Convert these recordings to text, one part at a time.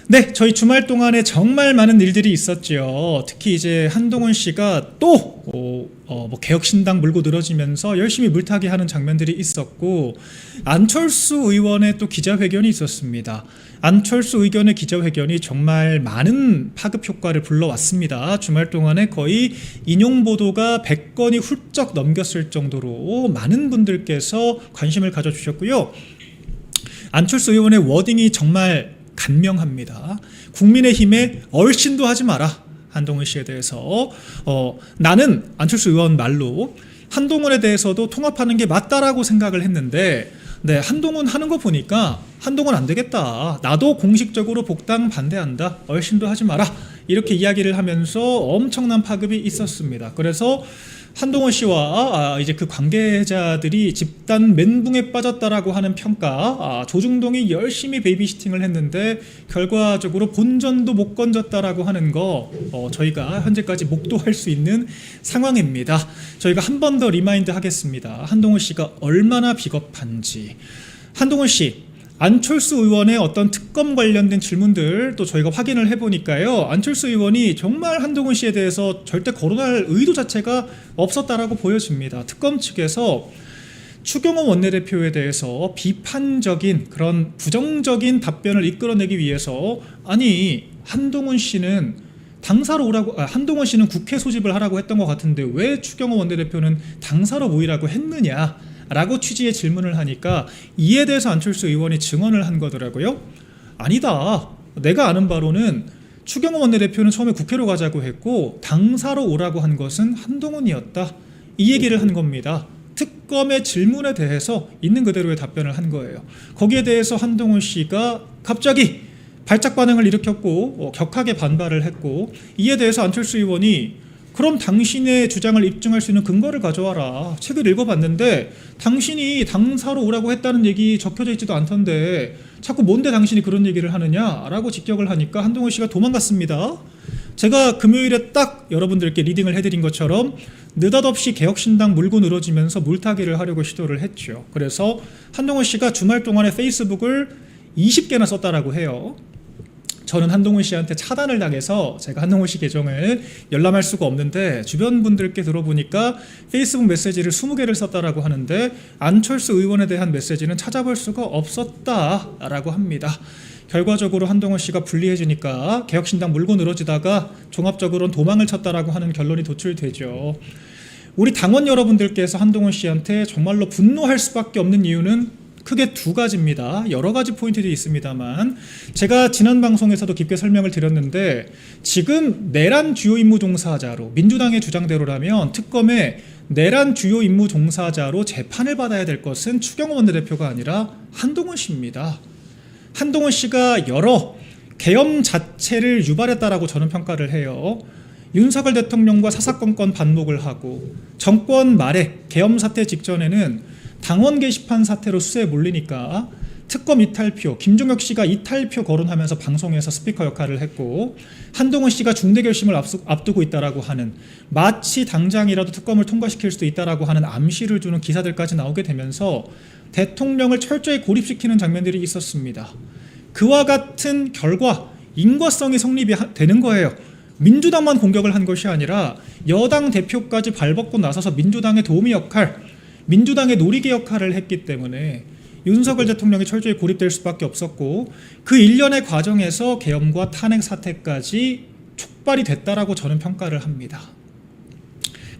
네, 저희 주말 동안에 정말 많은 일들이 있었죠. 특히 이제 한동훈 씨가 또 개혁신당 물고 늘어지면서 열심히 물타기 하는 장면들이 있었고, 안철수 의원의 또 기자회견이 있었습니다. 안철수 의견의 기자회견이 정말 많은 파급 효과를 불러왔습니다. 주말 동안에 거의 인용 보도가 100건이 훌쩍 넘겼을 정도로 많은 분들께서 관심을 가져주셨고요. 안철수 의원의 워딩이 정말 간명합니다. 국민의힘에 얼씬도 하지 마라. 한동훈 씨에 대해서 나는 안철수 의원 말로 한동훈에 대해서도 통합하는 게 맞다라고 생각을 했는데, 네, 한동훈 하는 거 보니까 한동훈 안 되겠다. 나도 공식적으로 복당 반대한다. 얼씬도 하지 마라. 이렇게 이야기를 하면서 엄청난 파급이 있었습니다. 그래서 한동훈 씨와 이제 그 관계자들이 집단 멘붕에 빠졌다라고 하는 평가, 조중동이 열심히 베이비시팅을 했는데 결과적으로 본전도 못 건졌다라고 하는 거 저희가 현재까지 목도할 수 있는 상황입니다. 저희가 한 번 더 리마인드 하겠습니다. 한동훈 씨가 얼마나 비겁한지. 한동훈 씨, 안철수 의원의 어떤 특검 관련된 질문들 또 저희가 확인을 해보니까요, 안철수 의원이 정말 한동훈 씨에 대해서 절대 거론할 의도 자체가 없었다라고 보여집니다. 특검 측에서 추경호 원내대표에 대해서 비판적인 그런 부정적인 답변을 이끌어내기 위해서, 아니 한동훈 씨는 당사로 오라고, 한동훈 씨는 국회 소집을 하라고 했던 것 같은데 왜 추경호 원내대표는 당사로 모이라고 했느냐 라고 취지의 질문을 하니까, 이에 대해서 안철수 의원이 증언을 한 거더라고요. 아니다, 내가 아는 바로는 추경호 원내대표는 처음에 국회로 가자고 했고 당사로 오라고 한 것은 한동훈이었다, 이 얘기를 한 겁니다. 특검의 질문에 대해서 있는 그대로의 답변을 한 거예요. 거기에 대해서 한동훈 씨가 갑자기 발작 반응을 일으켰고 격하게 반발을 했고, 이에 대해서 안철수 의원이 그럼 당신의 주장을 입증할 수 있는 근거를 가져와라. 책을 읽어봤는데 당신이 당사로 오라고 했다는 얘기 적혀져 있지도 않던데 자꾸 뭔데 당신이 그런 얘기를 하느냐라고 직격을 하니까 한동훈 씨가 도망갔습니다. 제가 금요일에 딱 여러분들께 리딩을 해드린 것처럼 느닷없이 개혁신당 물고 늘어지면서 물타기를 하려고 시도를 했죠. 그래서 한동훈 씨가 주말 동안에 페이스북을 20개나 썼다라고 해요. 저는 한동훈 씨한테 차단을 당해서 제가 한동훈 씨 계정을 열람할 수가 없는데, 주변 분들께 들어보니까 페이스북 메시지를 20개를 썼다라고 하는데 안철수 의원에 대한 메시지는 찾아볼 수가 없었다라고 합니다. 결과적으로 한동훈 씨가 불리해지니까 개혁신당 물고 늘어지다가 종합적으로는 도망을 쳤다라고 하는 결론이 도출되죠. 우리 당원 여러분들께서 한동훈 씨한테 정말로 분노할 수밖에 없는 이유는 크게 두 가지입니다. 여러 가지 포인트들이 있습니다만 제가 지난 방송에서도 깊게 설명을 드렸는데, 지금 내란 주요 임무 종사자로, 민주당의 주장대로라면 특검의 내란 주요 임무 종사자로 재판을 받아야 될 것은 추경호 원내대표가 아니라 한동훈 씨입니다. 한동훈 씨가 여러 계엄 자체를 유발했다라고 저는 평가를 해요. 윤석열 대통령과 사사건건 반목을 하고, 정권 말에 계엄 사태 직전에는 당원 게시판 사태로 수세에 몰리니까 특검 이탈표, 김종혁 씨가 이탈표 거론하면서 방송에서 스피커 역할을 했고, 한동훈 씨가 중대 결심을 앞두고 있다라고 하는, 마치 당장이라도 특검을 통과시킬 수도 있다라고 하는 암시를 주는 기사들까지 나오게 되면서 대통령을 철저히 고립시키는 장면들이 있었습니다. 그와 같은 결과 인과성이 성립이 되는 거예요. 민주당만 공격을 한 것이 아니라 여당 대표까지 발벗고 나서서 민주당의 도우미 역할, 민주당의 노리개 역할을 했기 때문에 윤석열 대통령이 철저히 고립될 수밖에 없었고, 그 일련의 과정에서 계엄과 탄핵 사태까지 촉발이 됐다라고 저는 평가를 합니다.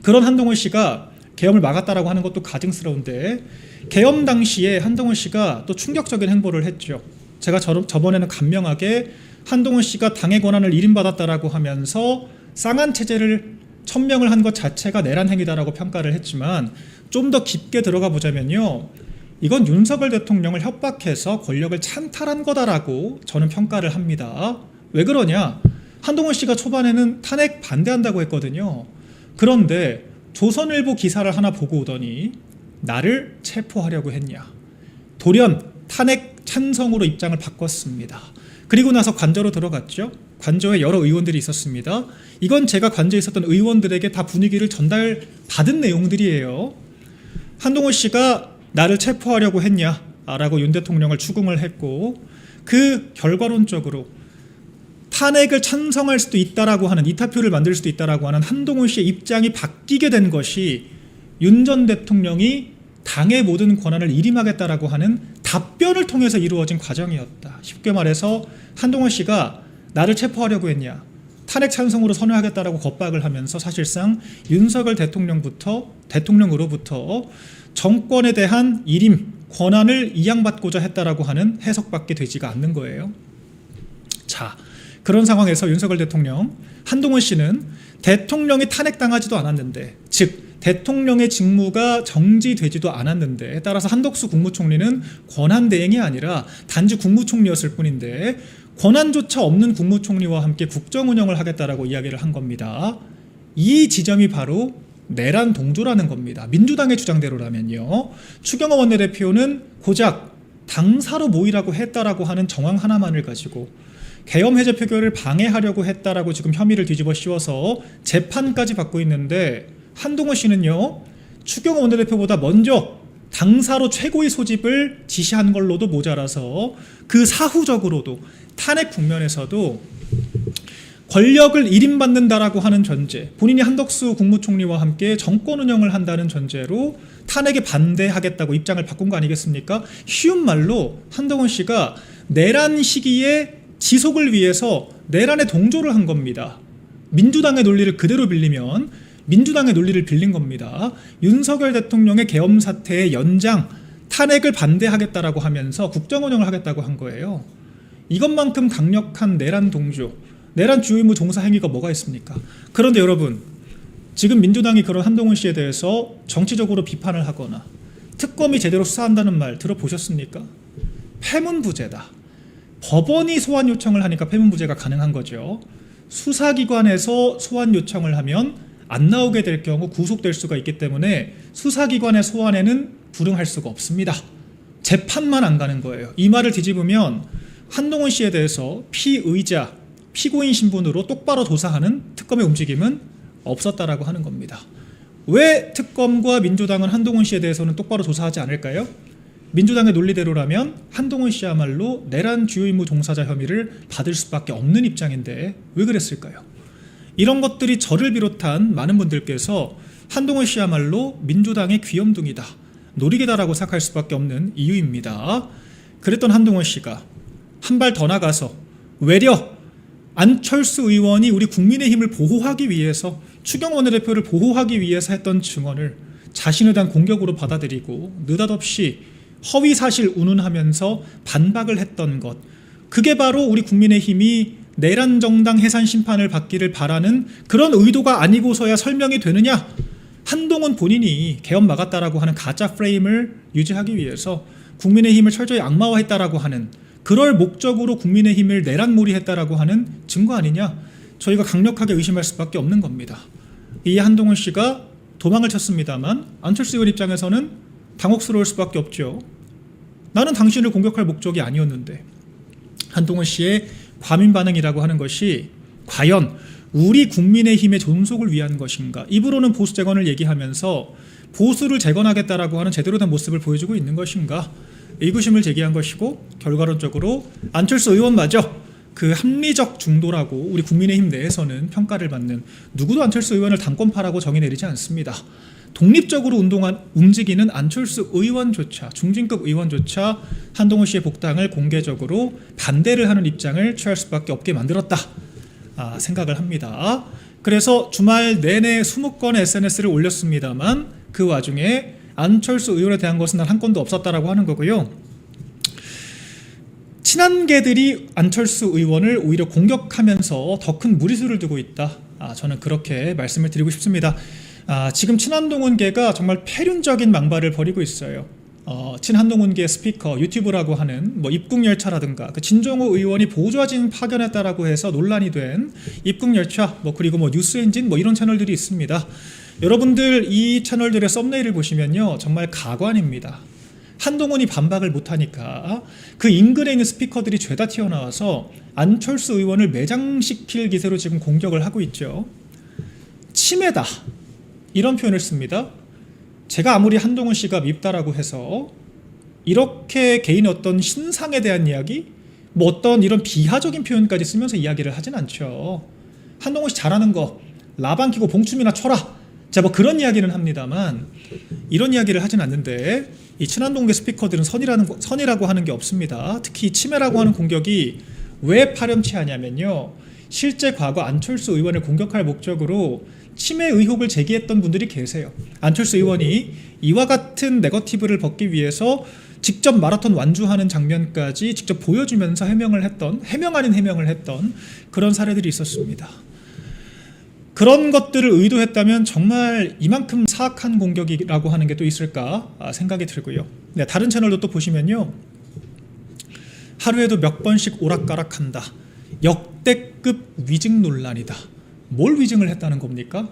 그런 한동훈 씨가 계엄을 막았다라고 하는 것도 가증스러운데, 계엄 당시에 한동훈 씨가 또 충격적인 행보를 했죠. 제가 저번에는 간명하게 한동훈 씨가 당의 권한을 일임받았다라고 하면서 쌍안 체제를 천명을 한 것 자체가 내란 행위다라고 평가를 했지만, 좀 더 깊게 들어가 보자면요, 이건 윤석열 대통령을 협박해서 권력을 찬탈한 거다라고 저는 평가를 합니다. 왜 그러냐? 한동훈 씨가 초반에는 탄핵 반대한다고 했거든요. 그런데 조선일보 기사를 하나 보고 오더니 나를 체포하려고 했냐, 돌연 탄핵 찬성으로 입장을 바꿨습니다. 그리고 나서 관저로 들어갔죠. 관저에 여러 의원들이 있었습니다. 이건 제가 관저에 있었던 의원들에게 다 분위기를 전달받은 내용들이에요. 한동훈 씨가 나를 체포하려고 했냐라고 윤 대통령을 추궁을 했고, 그 결과론적으로 탄핵을 찬성할 수도 있다라고 하는 이타표를 만들 수도 있다라고 하는 한동훈 씨의 입장이 바뀌게 된 것이 윤 전 대통령이 당의 모든 권한을 일임하겠다라고 하는 답변을 통해서 이루어진 과정이었다. 쉽게 말해서 한동훈 씨가 나를 체포하려고 했냐, 탄핵 찬성으로 선회하겠다라고 겁박을 하면서 사실상 윤석열 대통령으로부터 정권에 대한 일임 권한을 이양받고자 했다라고 하는 해석밖에 되지가 않는 거예요. 자, 그런 상황에서 윤석열 대통령, 한동훈 씨는 대통령이 탄핵당하지도 않았는데, 즉 대통령의 직무가 정지되지도 않았는데, 따라서 한덕수 국무총리는 권한대행이 아니라 단지 국무총리였을 뿐인데 권한조차 없는 국무총리와 함께 국정운영을 하겠다라고 이야기를 한 겁니다. 이 지점이 바로 내란 동조라는 겁니다. 민주당의 주장대로라면요, 추경호 원내대표는 고작 당사로 모이라고 했다라고 하는 정황 하나만을 가지고 계엄 해제 표결을 방해하려고 했다라고 지금 혐의를 뒤집어 씌워서 재판까지 받고 있는데, 한동훈 씨는요, 추경호 원내대표보다 먼저 당사로 최고의 소집을 지시한 걸로도 모자라서 그 사후적으로도 탄핵 국면에서도 권력을 일임받는다라고 하는 전제, 본인이 한덕수 국무총리와 함께 정권 운영을 한다는 전제로 탄핵에 반대하겠다고 입장을 바꾼 거 아니겠습니까? 쉬운 말로 한동훈 씨가 내란 시기에 지속을 위해서 내란에 동조를 한 겁니다. 민주당의 논리를 그대로 빌리면 민주당의 논리를 빌린 겁니다. 윤석열 대통령의 계엄 사태의 연장, 탄핵을 반대하겠다라고 하면서 국정운영을 하겠다고 한 거예요. 이것만큼 강력한 내란 동조, 내란 주요 임무 종사 행위가 뭐가 있습니까? 그런데 여러분, 지금 민주당이 그런 한동훈 씨에 대해서 정치적으로 비판을 하거나 특검이 제대로 수사한다는 말 들어보셨습니까? 패문부재다. 법원이 소환 요청을 하니까 패문부재가 가능한 거죠. 수사기관에서 소환 요청을 하면 안 나오게 될 경우 구속될 수가 있기 때문에 수사기관의 소환에는 불응할 수가 없습니다. 재판만 안 가는 거예요. 이 말을 뒤집으면 한동훈 씨에 대해서 피의자, 피고인 신분으로 똑바로 조사하는 특검의 움직임은 없었다라고 하는 겁니다. 왜 특검과 민주당은 한동훈 씨에 대해서는 똑바로 조사하지 않을까요? 민주당의 논리대로라면 한동훈 씨야말로 내란 주요 임무 종사자 혐의를 받을 수밖에 없는 입장인데 왜 그랬을까요? 이런 것들이 저를 비롯한 많은 분들께서 한동훈 씨야말로 민주당의 귀염둥이다, 노리개다라고 생각할 수밖에 없는 이유입니다. 그랬던 한동훈 씨가 한 발 더 나가서 외려 안철수 의원이 우리 국민의힘을 보호하기 위해서, 추경호 원내대표를 보호하기 위해서 했던 증언을 자신에 대한 공격으로 받아들이고 느닷없이 허위사실 운운하면서 반박을 했던 것, 그게 바로 우리 국민의힘이 내란 정당 해산 심판을 받기를 바라는 그런 의도가 아니고서야 설명이 되느냐? 한동훈 본인이 계엄 막았다라고 하는 가짜 프레임을 유지하기 위해서 국민의힘을 철저히 악마화했다라고 하는, 그럴 목적으로 국민의힘을 내란몰이했다라고 하는 증거 아니냐? 저희가 강력하게 의심할 수밖에 없는 겁니다. 이 한동훈 씨가 도망을 쳤습니다만 안철수 의원 입장에서는 당혹스러울 수밖에 없죠. 나는 당신을 공격할 목적이 아니었는데. 한동훈 씨의 과민 반응이라고 하는 것이 과연 우리 국민의힘의 존속을 위한 것인가? 입으로는 보수 재건을 얘기하면서 보수를 재건하겠다라고 하는 제대로 된 모습을 보여주고 있는 것인가? 의구심을 제기한 것이고, 결과론적으로 안철수 의원마저 그 합리적 중도라고 우리 국민의힘 내에서는 평가를 받는, 누구도 안철수 의원을 당권파라고 정의 내리지 않습니다. 독립적으로 움직이는 안철수 의원조차, 중진급 의원조차 한동훈 씨의 복당을 공개적으로 반대를 하는 입장을 취할 수밖에 없게 만들었다 생각을 합니다. 그래서 주말 내내 20건의 SNS를 올렸습니다만 그 와중에 안철수 의원에 대한 것은 단 한 건도 없었다라고 하는 거고요. 친한 개들이 안철수 의원을 오히려 공격하면서 더 큰 무리수를 두고 있다. 저는 그렇게 말씀을 드리고 싶습니다. 지금 친한동훈계가 정말 폐륜적인 망발을 벌이고 있어요. 친한동훈계 스피커, 유튜브라고 하는 입국열차라든가, 그 진정호 의원이 보좌진 파견했다라고 해서 논란이 된 입국열차, 그리고 뉴스엔진 이런 채널들이 있습니다. 여러분들 이 채널들의 썸네일을 보시면요, 정말 가관입니다. 한동훈이 반박을 못하니까 그 인근에 있는 스피커들이 죄다 튀어나와서 안철수 의원을 매장시킬 기세로 지금 공격을 하고 있죠. 치매다, 이런 표현을 씁니다. 제가 아무리 한동훈 씨가 밉다라고 해서 이렇게 개인의 어떤 신상에 대한 이야기, 뭐 어떤 이런 비하적인 표현까지 쓰면서 이야기를 하진 않죠. 한동훈 씨 잘하는 거 라방 키고 봉춤이나 쳐라. 자, 뭐 그런 이야기는 합니다만 이런 이야기를 하진 않는데 이 친한동계 스피커들은 선이라고 하는 게 없습니다. 특히 치매라고 하는 공격이 왜 파렴치하냐면요. 실제 과거 안철수 의원을 공격할 목적으로 치매 의혹을 제기했던 분들이 계세요. 안철수 의원이 이와 같은 네거티브를 벗기 위해서 직접 마라톤 완주하는 장면까지 직접 보여주면서 해명 아닌 해명을 했던 그런 사례들이 있었습니다. 그런 것들을 의도했다면 정말 이만큼 사악한 공격이라고 하는 게 또 있을까 생각이 들고요. 네, 다른 채널도 또 보시면요. 하루에도 몇 번씩 오락가락한다. 역대급 위증 논란이다. 뭘 위증을 했다는 겁니까?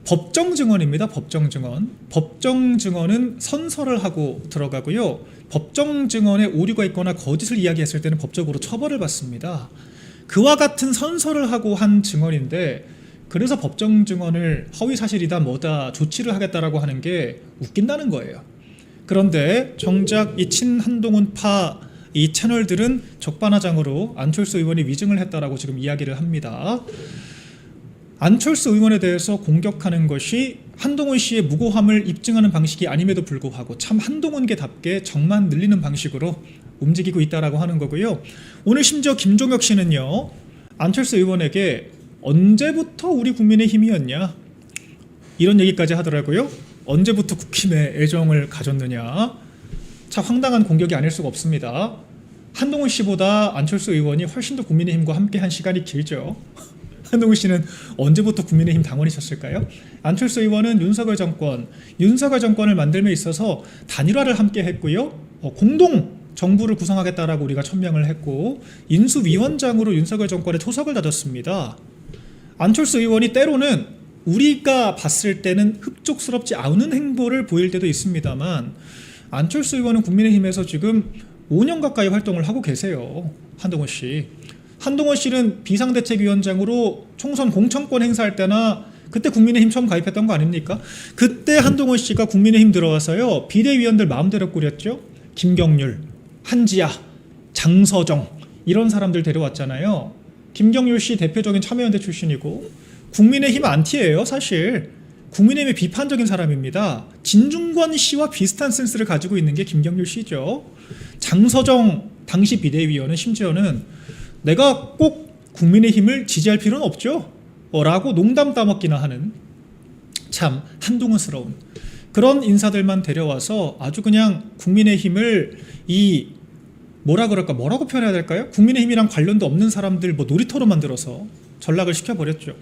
법정 증언입니다. 법정 증언. 법정 증언은 선서를 하고 들어가고요. 법정 증언에 오류가 있거나 거짓을 이야기했을 때는 법적으로 처벌을 받습니다. 그와 같은 선서를 하고 한 증언인데 그래서 법정 증언을 허위 사실이다 뭐다 조치를 하겠다라고 하는 게 웃긴다는 거예요. 그런데 정작 이 친한동훈파 이 채널들은 적반하장으로 안철수 의원이 위증을 했다라고 지금 이야기를 합니다. 안철수 의원에 대해서 공격하는 것이 한동훈 씨의 무고함을 입증하는 방식이 아님에도 불구하고 참 한동훈계답게 정만 늘리는 방식으로 움직이고 있다라고 하는 거고요. 오늘 심지어 김종혁 씨는요. 안철수 의원에게 언제부터 우리 국민의힘이었냐 이런 얘기까지 하더라고요. 언제부터 국힘에 애정을 가졌느냐. 참 황당한 공격이 아닐 수가 없습니다. 한동훈 씨보다 안철수 의원이 훨씬 더 국민의힘과 함께한 시간이 길죠. 한동훈 씨는 언제부터 국민의힘 당원이셨을까요? 안철수 의원은 윤석열 정권을 만들며 있어서 단일화를 함께 했고요. 공동 정부를 구성하겠다라고 우리가 천명을 했고 인수위원장으로 윤석열 정권에 초석을 다졌습니다. 안철수 의원이 때로는 우리가 봤을 때는 흡족스럽지 않은 행보를 보일 때도 있습니다만 안철수 의원은 국민의힘에서 지금 5년 가까이 활동을 하고 계세요. 한동훈 씨. 한동훈 씨는 비상대책위원장으로 총선 공천권 행사할 때나 그때 국민의힘 처음 가입했던 거 아닙니까? 그때 한동훈 씨가 국민의힘 들어와서요. 비대위원들 마음대로 꾸렸죠. 김경률, 한지아, 장서정 이런 사람들 데려왔잖아요. 김경률 씨 대표적인 참여연대 출신이고 국민의힘 안티예요. 사실 국민의힘의 비판적인 사람입니다. 진중권 씨와 비슷한 센스를 가지고 있는 게 김경률 씨죠. 장서정 당시 비대위원은 심지어는 내가 꼭 국민의힘을 지지할 필요는 없죠 라고 농담 따먹기나 하는 참 한동훈스러운 그런 인사들만 데려와서 아주 그냥 국민의힘을 뭐라고 표현해야 될까요? 국민의힘이랑 관련도 없는 사람들 놀이터로 만들어서 전락을 시켜버렸죠.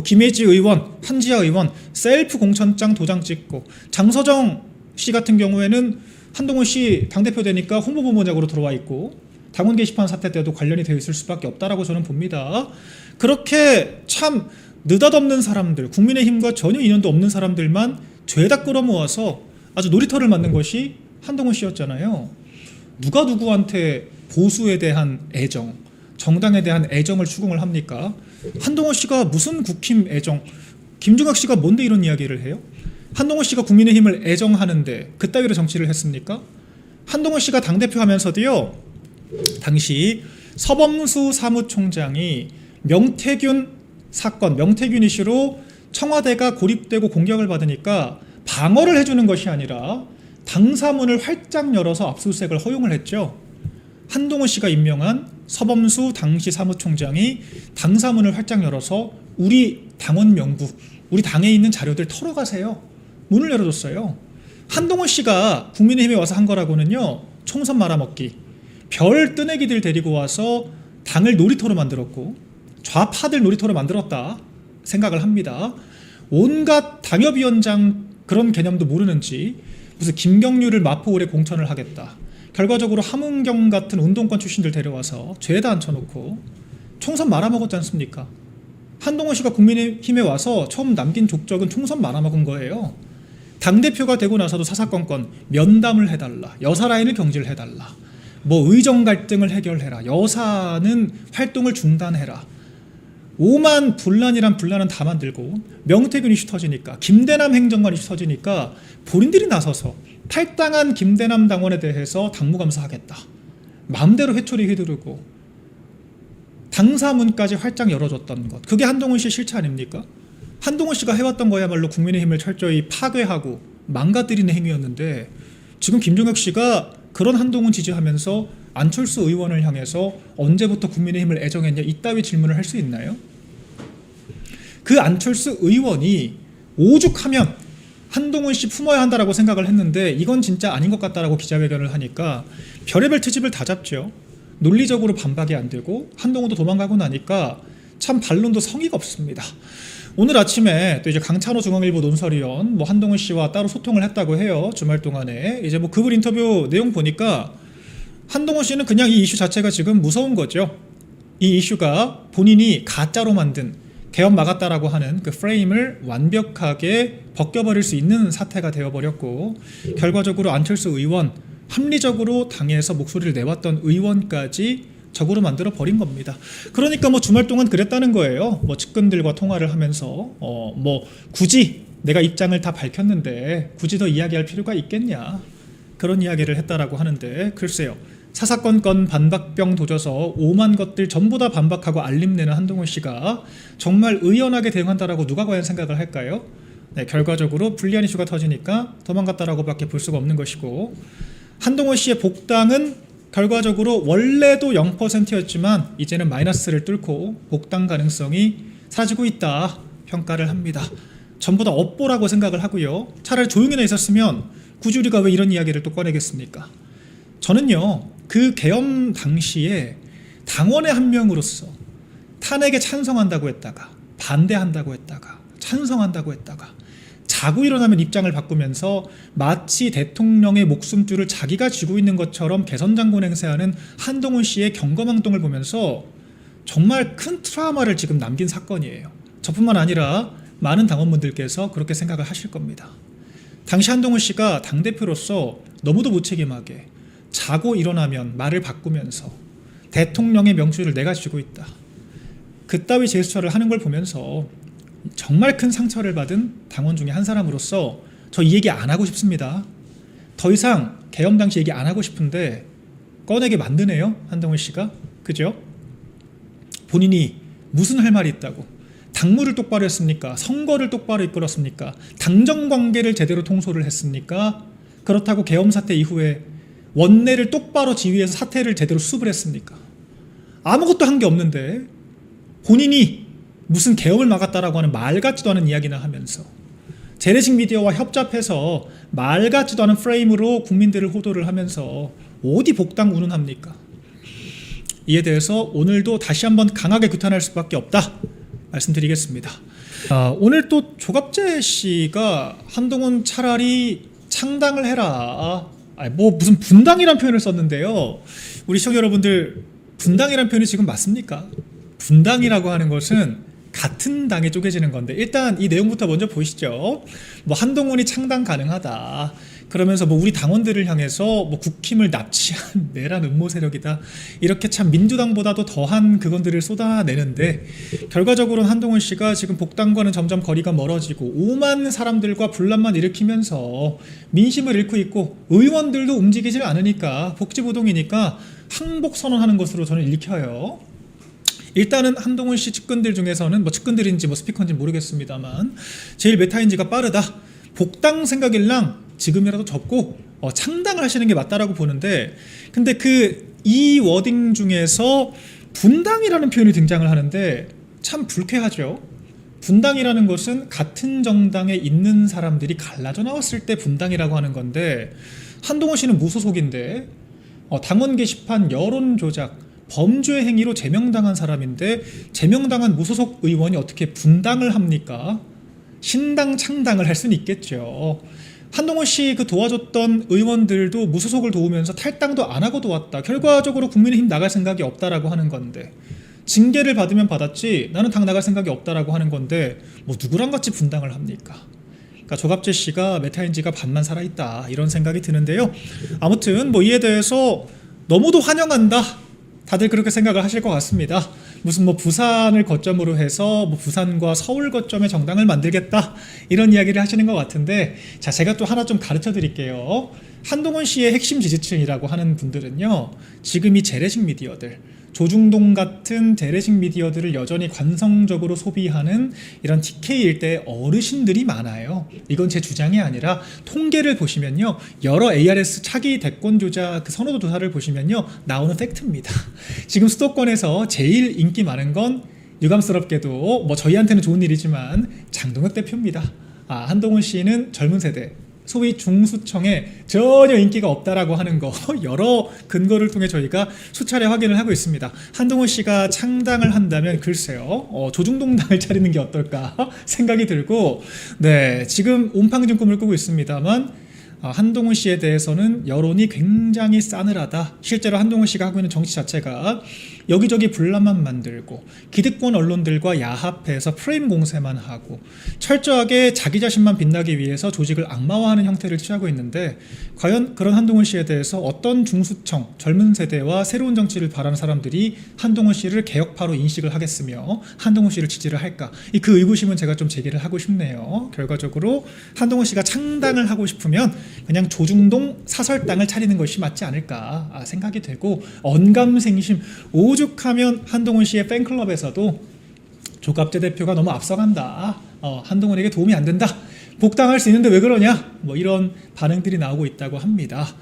김혜지 의원, 한지아 의원 셀프 공천장 도장 찍고 장서정 씨 같은 경우에는 한동훈 씨 당대표 되니까 홍보본부장으로 들어와 있고 당원 게시판 사태 때도 관련이 되어 있을 수밖에 없다라고 저는 봅니다. 그렇게 참 느닷없는 사람들, 국민의힘과 전혀 인연도 없는 사람들만 죄다 끌어모아서 아주 놀이터를 만든 것이 한동훈 씨였잖아요. 누가 누구한테 보수에 대한 애정, 정당에 대한 애정을 추궁을 합니까? 한동훈 씨가 무슨 국힘 애정, 김종혁 씨가 뭔데 이런 이야기를 해요? 한동훈 씨가 국민의힘을 애정하는데 그따위로 정치를 했습니까? 한동훈 씨가 당대표 하면서도요. 당시 서범수 사무총장이 명태균 사건, 명태균 이슈로 청와대가 고립되고 공격을 받으니까 방어를 해주는 것이 아니라 당사문을 활짝 열어서 압수수색을 허용을 했죠. 한동훈 씨가 임명한 서범수 당시 사무총장이 당사문을 활짝 열어서 우리 당원 명부, 우리 당에 있는 자료들 털어가세요. 문을 열어줬어요. 한동훈 씨가 국민의힘에 와서 한 거라고는요. 총선 말아먹기, 별 뜨내기들 데리고 와서 당을 놀이터로 만들었고 좌파들 놀이터로 만들었다 생각을 합니다. 온갖 당협위원장 그런 개념도 모르는지 무슨 김경률을 마포울에 공천을 하겠다. 결과적으로 함은경 같은 운동권 출신들 데려와서 죄다 앉혀놓고 총선 말아먹었지 않습니까? 한동훈 씨가 국민의힘에 와서 처음 남긴 족적은 총선 말아먹은 거예요. 당대표가 되고 나서도 사사건건 면담을 해달라. 여사 라인을 경질해달라. 의정 갈등을 해결해라. 여사는 활동을 중단해라. 오만 분란이란 분란은 다 만들고 명태균 이슈 터지니까 김대남 행정관 이슈 터지니까 본인들이 나서서 탈당한 김대남 당원에 대해서 당무감사하겠다. 마음대로 회초리 휘두르고 당사문까지 활짝 열어줬던 것, 그게 한동훈 씨 실체 아닙니까? 한동훈 씨가 해왔던 거야말로 국민의힘을 철저히 파괴하고 망가뜨리는 행위였는데, 지금 김종혁 씨가 그런 한동훈 지지하면서 안철수 의원을 향해서 언제부터 국민의힘을 애정했냐 이따위 질문을 할 수 있나요? 그 안철수 의원이 오죽하면 한동훈 씨 품어야 한다라고 생각을 했는데 이건 진짜 아닌 것 같다라고 기자회견을 하니까 별의별 트집을 다 잡죠. 논리적으로 반박이 안 되고 한동훈도 도망가고 나니까 참 반론도 성의가 없습니다. 오늘 아침에 또 이제 강찬호 중앙일보 논설위원 뭐 한동훈 씨와 따로 소통을 했다고 해요. 주말 동안에 이제 뭐 그분 인터뷰 내용 보니까 한동훈 씨는 그냥 이 이슈 자체가 지금 무서운 거죠. 이 이슈가 본인이 가짜로 만든 개헌 막았다라고 하는 그 프레임을 완벽하게 벗겨버릴 수 있는 사태가 되어버렸고, 결과적으로 안철수 의원, 합리적으로 당에서 목소리를 내왔던 의원까지 적으로 만들어 버린 겁니다. 그러니까 뭐 주말 동안 그랬다는 거예요. 뭐 측근들과 통화를 하면서 뭐 굳이 내가 입장을 다 밝혔는데 굳이 더 이야기할 필요가 있겠냐, 그런 이야기를 했다라고 하는데, 글쎄요, 사사건건 반박병 도져서 오만 것들 전부 다 반박하고 알림내는 한동훈 씨가 정말 의연하게 대응한다라고 누가 과연 생각을 할까요? 네, 결과적으로 불리한 이슈가 터지니까 도망갔다라고밖에 볼 수가 없는 것이고, 한동훈 씨의 복당은 결과적으로 원래도 0%였지만 이제는 마이너스를 뚫고 복당 가능성이 사라지고 있다 평가를 합니다. 전부 다 업보라고 생각을 하고요. 차라리 조용히나 있었으면 굳이 우리가 왜 이런 이야기를 또 꺼내겠습니까? 저는요, 그 계엄 당시에 당원의 한 명으로서 탄핵에 찬성한다고 했다가 반대한다고 했다가 찬성한다고 했다가 자고 일어나면 입장을 바꾸면서 마치 대통령의 목숨줄을 자기가 쥐고 있는 것처럼 개선장군 행세하는 한동훈 씨의 경거망동을 보면서 정말 큰 트라우마를 지금 남긴 사건이에요. 저뿐만 아니라 많은 당원분들께서 그렇게 생각을 하실 겁니다. 당시 한동훈 씨가 당대표로서 너무도 무책임하게 자고 일어나면 말을 바꾸면서 대통령의 명줄을 내가 쥐고 있다, 그따위 제스처를 하는 걸 보면서 정말 큰 상처를 받은 당원 중에 한 사람으로서 저 이 얘기 안 하고 싶습니다. 더 이상 계엄 당시 얘기 안 하고 싶은데 꺼내게 만드네요, 한동훈 씨가. 그죠? 본인이 무슨 할 말이 있다고, 당무를 똑바로 했습니까? 선거를 똑바로 이끌었습니까? 당정 관계를 제대로 통솔을 했습니까? 그렇다고 계엄 사태 이후에 원내를 똑바로 지휘해서 사태를 제대로 수습을 했습니까? 아무것도 한 게 없는데 본인이 무슨 계엄을 막았다라고 하는 말 같지도 않은 이야기나 하면서 재래식 미디어와 협잡해서 말 같지도 않은 프레임으로 국민들을 호도를 하면서 어디 복당 운운합니까? 이에 대해서 오늘도 다시 한번 강하게 규탄할 수밖에 없다 말씀드리겠습니다. 오늘 또 조갑재 씨가 한동훈 차라리 창당을 해라, 뭐 무슨 분당이란 표현을 썼는데요. 우리 시청자 여러분들, 분당이란 표현이 지금 맞습니까? 분당이라고 하는 것은 같은 당에 쪼개지는 건데, 일단 이 내용부터 먼저 보시죠. 뭐 한동훈이 창당 가능하다 그러면서 뭐 우리 당원들을 향해서 뭐 국힘을 납치한 내란 음모 세력이다, 이렇게 참 민주당보다도 더한 그건들을 쏟아내는데, 결과적으로는 한동훈 씨가 지금 복당과는 점점 거리가 멀어지고 오만 사람들과 분란만 일으키면서 민심을 잃고 있고 의원들도 움직이질 않으니까 복지부동이니까 항복 선언하는 것으로 저는 읽혀요. 일단은 한동훈 씨 측근들 중에서는 뭐 측근들인지 뭐 스피커인지 모르겠습니다만 제일 메타인지가 빠르다, 복당 생각일랑 지금이라도 접고 창당을 하시는 게 맞다라고 보는데, 근데 이 워딩 중에서 분당이라는 표현이 등장을 하는데 참 불쾌하죠. 분당이라는 것은 같은 정당에 있는 사람들이 갈라져 나왔을 때 분당이라고 하는 건데, 한동훈 씨는 무소속인데 당원 게시판 여론 조작 범죄 행위로 제명당한 사람인데 제명당한 무소속 의원이 어떻게 분당을 합니까? 신당 창당을 할 수는 있겠죠. 한동훈 씨 도와줬던 의원들도 무소속을 도우면서 탈당도 안 하고 도왔다. 결과적으로 국민의힘 나갈 생각이 없다라고 하는 건데, 징계를 받으면 받았지 나는 당 나갈 생각이 없다라고 하는 건데 뭐 누구랑 같이 분당을 합니까? 그러니까 조갑재 씨가 메타인지가 반만 살아있다 이런 생각이 드는데요. 아무튼 뭐 이에 대해서 너무도 환영한다, 다들 그렇게 생각을 하실 것 같습니다. 무슨 뭐 부산을 거점으로 해서 뭐 부산과 서울 거점의 정당을 만들겠다 이런 이야기를 하시는 것 같은데, 자, 제가 또 하나 좀 가르쳐 드릴게요. 한동훈 씨의 핵심 지지층이라고 하는 분들은요, 지금 이 재래식 미디어들, 조중동 같은 재래식 미디어들을 여전히 관성적으로 소비하는 이런 TK 일대 어르신들이 많아요. 이건 제 주장이 아니라 통계를 보시면요, 여러 ARS 차기 대권 조작 그 선호도 조사를 보시면요, 나오는 팩트입니다. 지금 수도권에서 제일 인기 많은 건 유감스럽게도 뭐 저희한테는 좋은 일이지만 장동혁 대표입니다. 한동훈 씨는 젊은 세대, 소위 중수층에 전혀 인기가 없다라고 하는 거 여러 근거를 통해 저희가 수차례 확인을 하고 있습니다. 한동훈 씨가 창당을 한다면 글쎄요, 조중동당을 차리는 게 어떨까 생각이 들고, 네, 지금 온팡진 꿈을 꾸고 있습니다만 한동훈 씨에 대해서는 여론이 굉장히 싸늘하다. 실제로 한동훈 씨가 하고 있는 정치 자체가 여기저기 분란만 만들고 기득권 언론들과 야합해서 프레임 공세만 하고 철저하게 자기 자신만 빛나기 위해서 조직을 악마화하는 형태를 취하고 있는데, 과연 그런 한동훈 씨에 대해서 어떤 중수층, 젊은 세대와 새로운 정치를 바라는 사람들이 한동훈 씨를 개혁파로 인식을 하겠으며 한동훈 씨를 지지를 할까? 그 의구심은 제가 좀 제기를 하고 싶네요. 결과적으로 한동훈 씨가 창당을 하고 싶으면 그냥 조중동 사설당을 차리는 것이 맞지 않을까 생각이 되고, 언감생심 오죽하면 한동훈 씨의 팬클럽에서도 조갑재 대표가 너무 앞서간다, 한동훈에게 도움이 안 된다, 복당할 수 있는데 왜 그러냐, 뭐 이런 반응들이 나오고 있다고 합니다.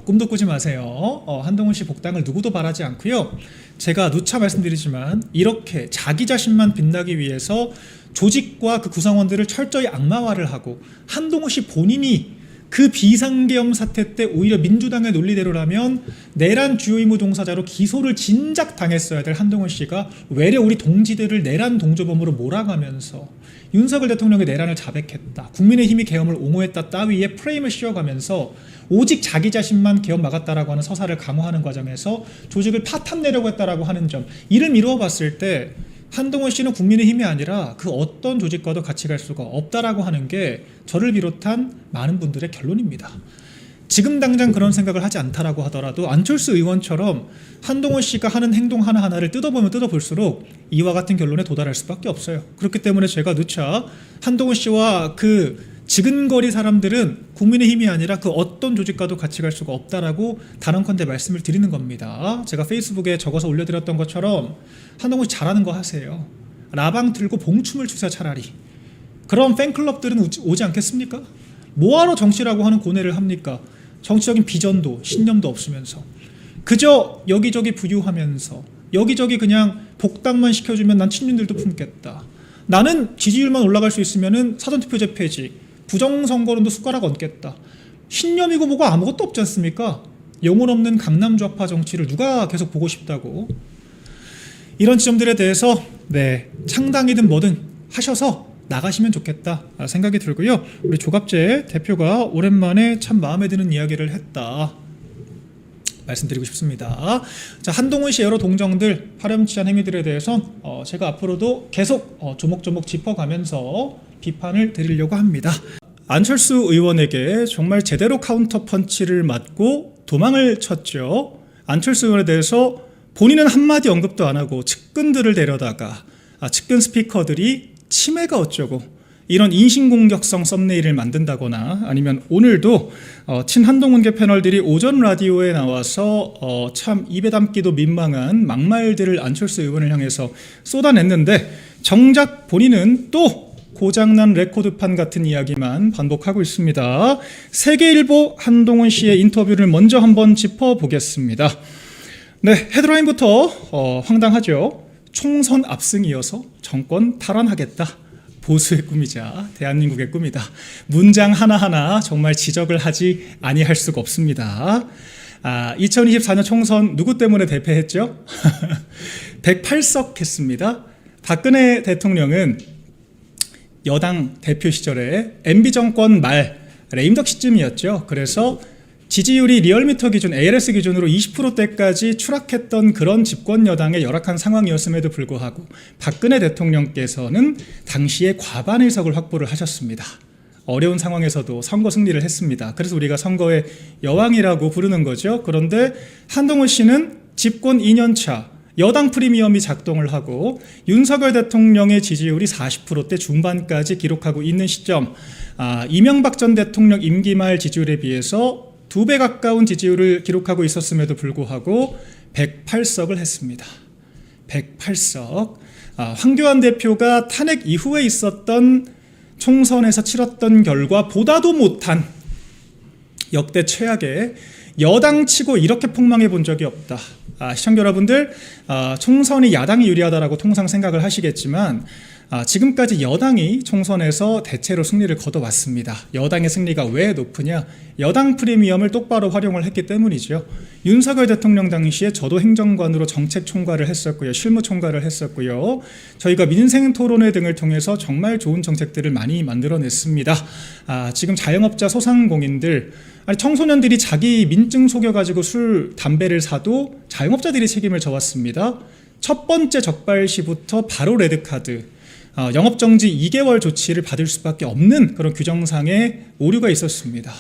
꿈도 꾸지 마세요. 한동훈 씨 복당을 누구도 바라지 않고요. 제가 누차 말씀드리지만 이렇게 자기 자신만 빛나기 위해서 조직과 그 구성원들을 철저히 악마화를 하고, 한동훈 씨 본인이 그 비상계엄 사태 때 오히려 민주당의 논리대로라면 내란 주요 임무 종사자로 기소를 진작 당했어야 될 한동훈 씨가 외려 우리 동지들을 내란 동조범으로 몰아가면서 윤석열 대통령의 내란을 자백했다, 국민의힘이 계엄을 옹호했다 따위의 프레임을 씌워가면서 오직 자기 자신만 계엄 막았다라고 하는 서사를 강화하는 과정에서 조직을 파탄내려고 했다라고 하는 점, 이를 미루어 봤을 때 한동훈 씨는 국민의힘이 아니라 그 어떤 조직과도 같이 갈 수가 없다라고 하는 게 저를 비롯한 많은 분들의 결론입니다. 지금 당장 그런 생각을 하지 않다라고 하더라도 안철수 의원처럼 한동훈 씨가 하는 행동 하나하나를 뜯어보면 뜯어볼수록 이와 같은 결론에 도달할 수밖에 없어요. 그렇기 때문에 제가 누차 한동훈 씨와 그 지근거리 사람들은 국민의힘이 아니라 그 어떤 조직과도 같이 갈 수가 없다라고 단언컨대 말씀을 드리는 겁니다. 제가 페이스북에 적어서 올려드렸던 것처럼 한동훈 씨 잘하는 거 하세요. 라방 들고 봉춤을 추세요. 차라리. 그런 팬클럽들은 오지 않겠습니까? 뭐하러 정치라고 하는 고뇌를 합니까? 정치적인 비전도 신념도 없으면서 그저 여기저기 부유하면서 여기저기 그냥 복당만 시켜주면 난 친윤들도 품겠다, 나는 지지율만 올라갈 수 있으면 사전투표제 폐지, 부정선거론도 숟가락 얹겠다, 신념이고 뭐고 아무것도 없지 않습니까? 영혼 없는 강남 좌파 정치를 누가 계속 보고 싶다고. 이런 지점들에 대해서 창당이든 뭐든 하셔서 나가시면 좋겠다 생각이 들고요. 우리 조갑재 대표가 오랜만에 참 마음에 드는 이야기를 했다 말씀드리고 싶습니다. 자, 한동훈 씨 여러 동정들, 파렴치한 행위들에 대해서 제가 앞으로도 계속 조목조목 짚어가면서 비판을 드리려고 합니다. 안철수 의원에게 정말 제대로 카운터 펀치를 맞고 도망을 쳤죠. 안철수 의원에 대해서 본인은 한마디 언급도 안 하고 측근들을 데려다가 측근 스피커들이 치매가 어쩌고 이런 인신공격성 썸네일을 만든다거나, 아니면 오늘도 친한동훈계 패널들이 오전 라디오에 나와서 참 입에 담기도 민망한 막말들을 안철수 의원을 향해서 쏟아냈는데, 정작 본인은 또 고장난 레코드판 같은 이야기만 반복하고 있습니다. 세계일보 한동훈 씨의 인터뷰를 먼저 한번 짚어보겠습니다. 네, 헤드라인부터 황당하죠. 총선 압승이어서 정권 탈환하겠다. 보수의 꿈이자 대한민국의 꿈이다. 문장 하나하나 정말 지적을 하지 아니할 수가 없습니다. 2024년 총선 누구 때문에 대패했죠? 108석 했습니다. 박근혜 대통령은 여당 대표 시절에 MB 정권 말 레임덕 시점이었죠. 그래서 지지율이 리얼미터 기준, ALS 기준으로 20%대까지 추락했던 그런 집권 여당의 열악한 상황이었음에도 불구하고 박근혜 대통령께서는 당시에 과반 의석을 확보를 하셨습니다. 어려운 상황에서도 선거 승리를 했습니다. 그래서 우리가 선거의 여왕이라고 부르는 거죠. 그런데 한동훈 씨는 집권 2년차 여당 프리미엄이 작동을 하고 윤석열 대통령의 지지율이 40%대 중반까지 기록하고 있는 시점, 이명박 전 대통령 임기 말 지지율에 비해서 2배 가까운 지지율을 기록하고 있었음에도 불구하고 108석을 했습니다. 108석. 황교안 대표가 탄핵 이후에 있었던 총선에서 치렀던 결과보다도 못한 역대 최악의 여당치고 이렇게 폭망해 본 적이 없다. 시청자 여러분들, 총선이 야당이 유리하다라고 통상 생각을 하시겠지만 지금까지 여당이 총선에서 대체로 승리를 거둬왔습니다. 여당의 승리가 왜 높으냐? 여당 프리미엄을 똑바로 활용을 했기 때문이죠. 윤석열 대통령 당시에 저도 행정관으로 정책 총괄을 했었고요. 실무 총괄을 했었고요. 저희가 민생 토론회 등을 통해서 정말 좋은 정책들을 많이 만들어냈습니다. 지금 자영업자 소상공인들, 청소년들이 자기 민증 속여가지고 술, 담배를 사도 자영업자들이 책임을 져왔습니다. 첫 번째 적발 시부터 바로 레드카드, 영업정지 2개월 조치를 받을 수밖에 없는 그런 규정상의 오류가 있었습니다.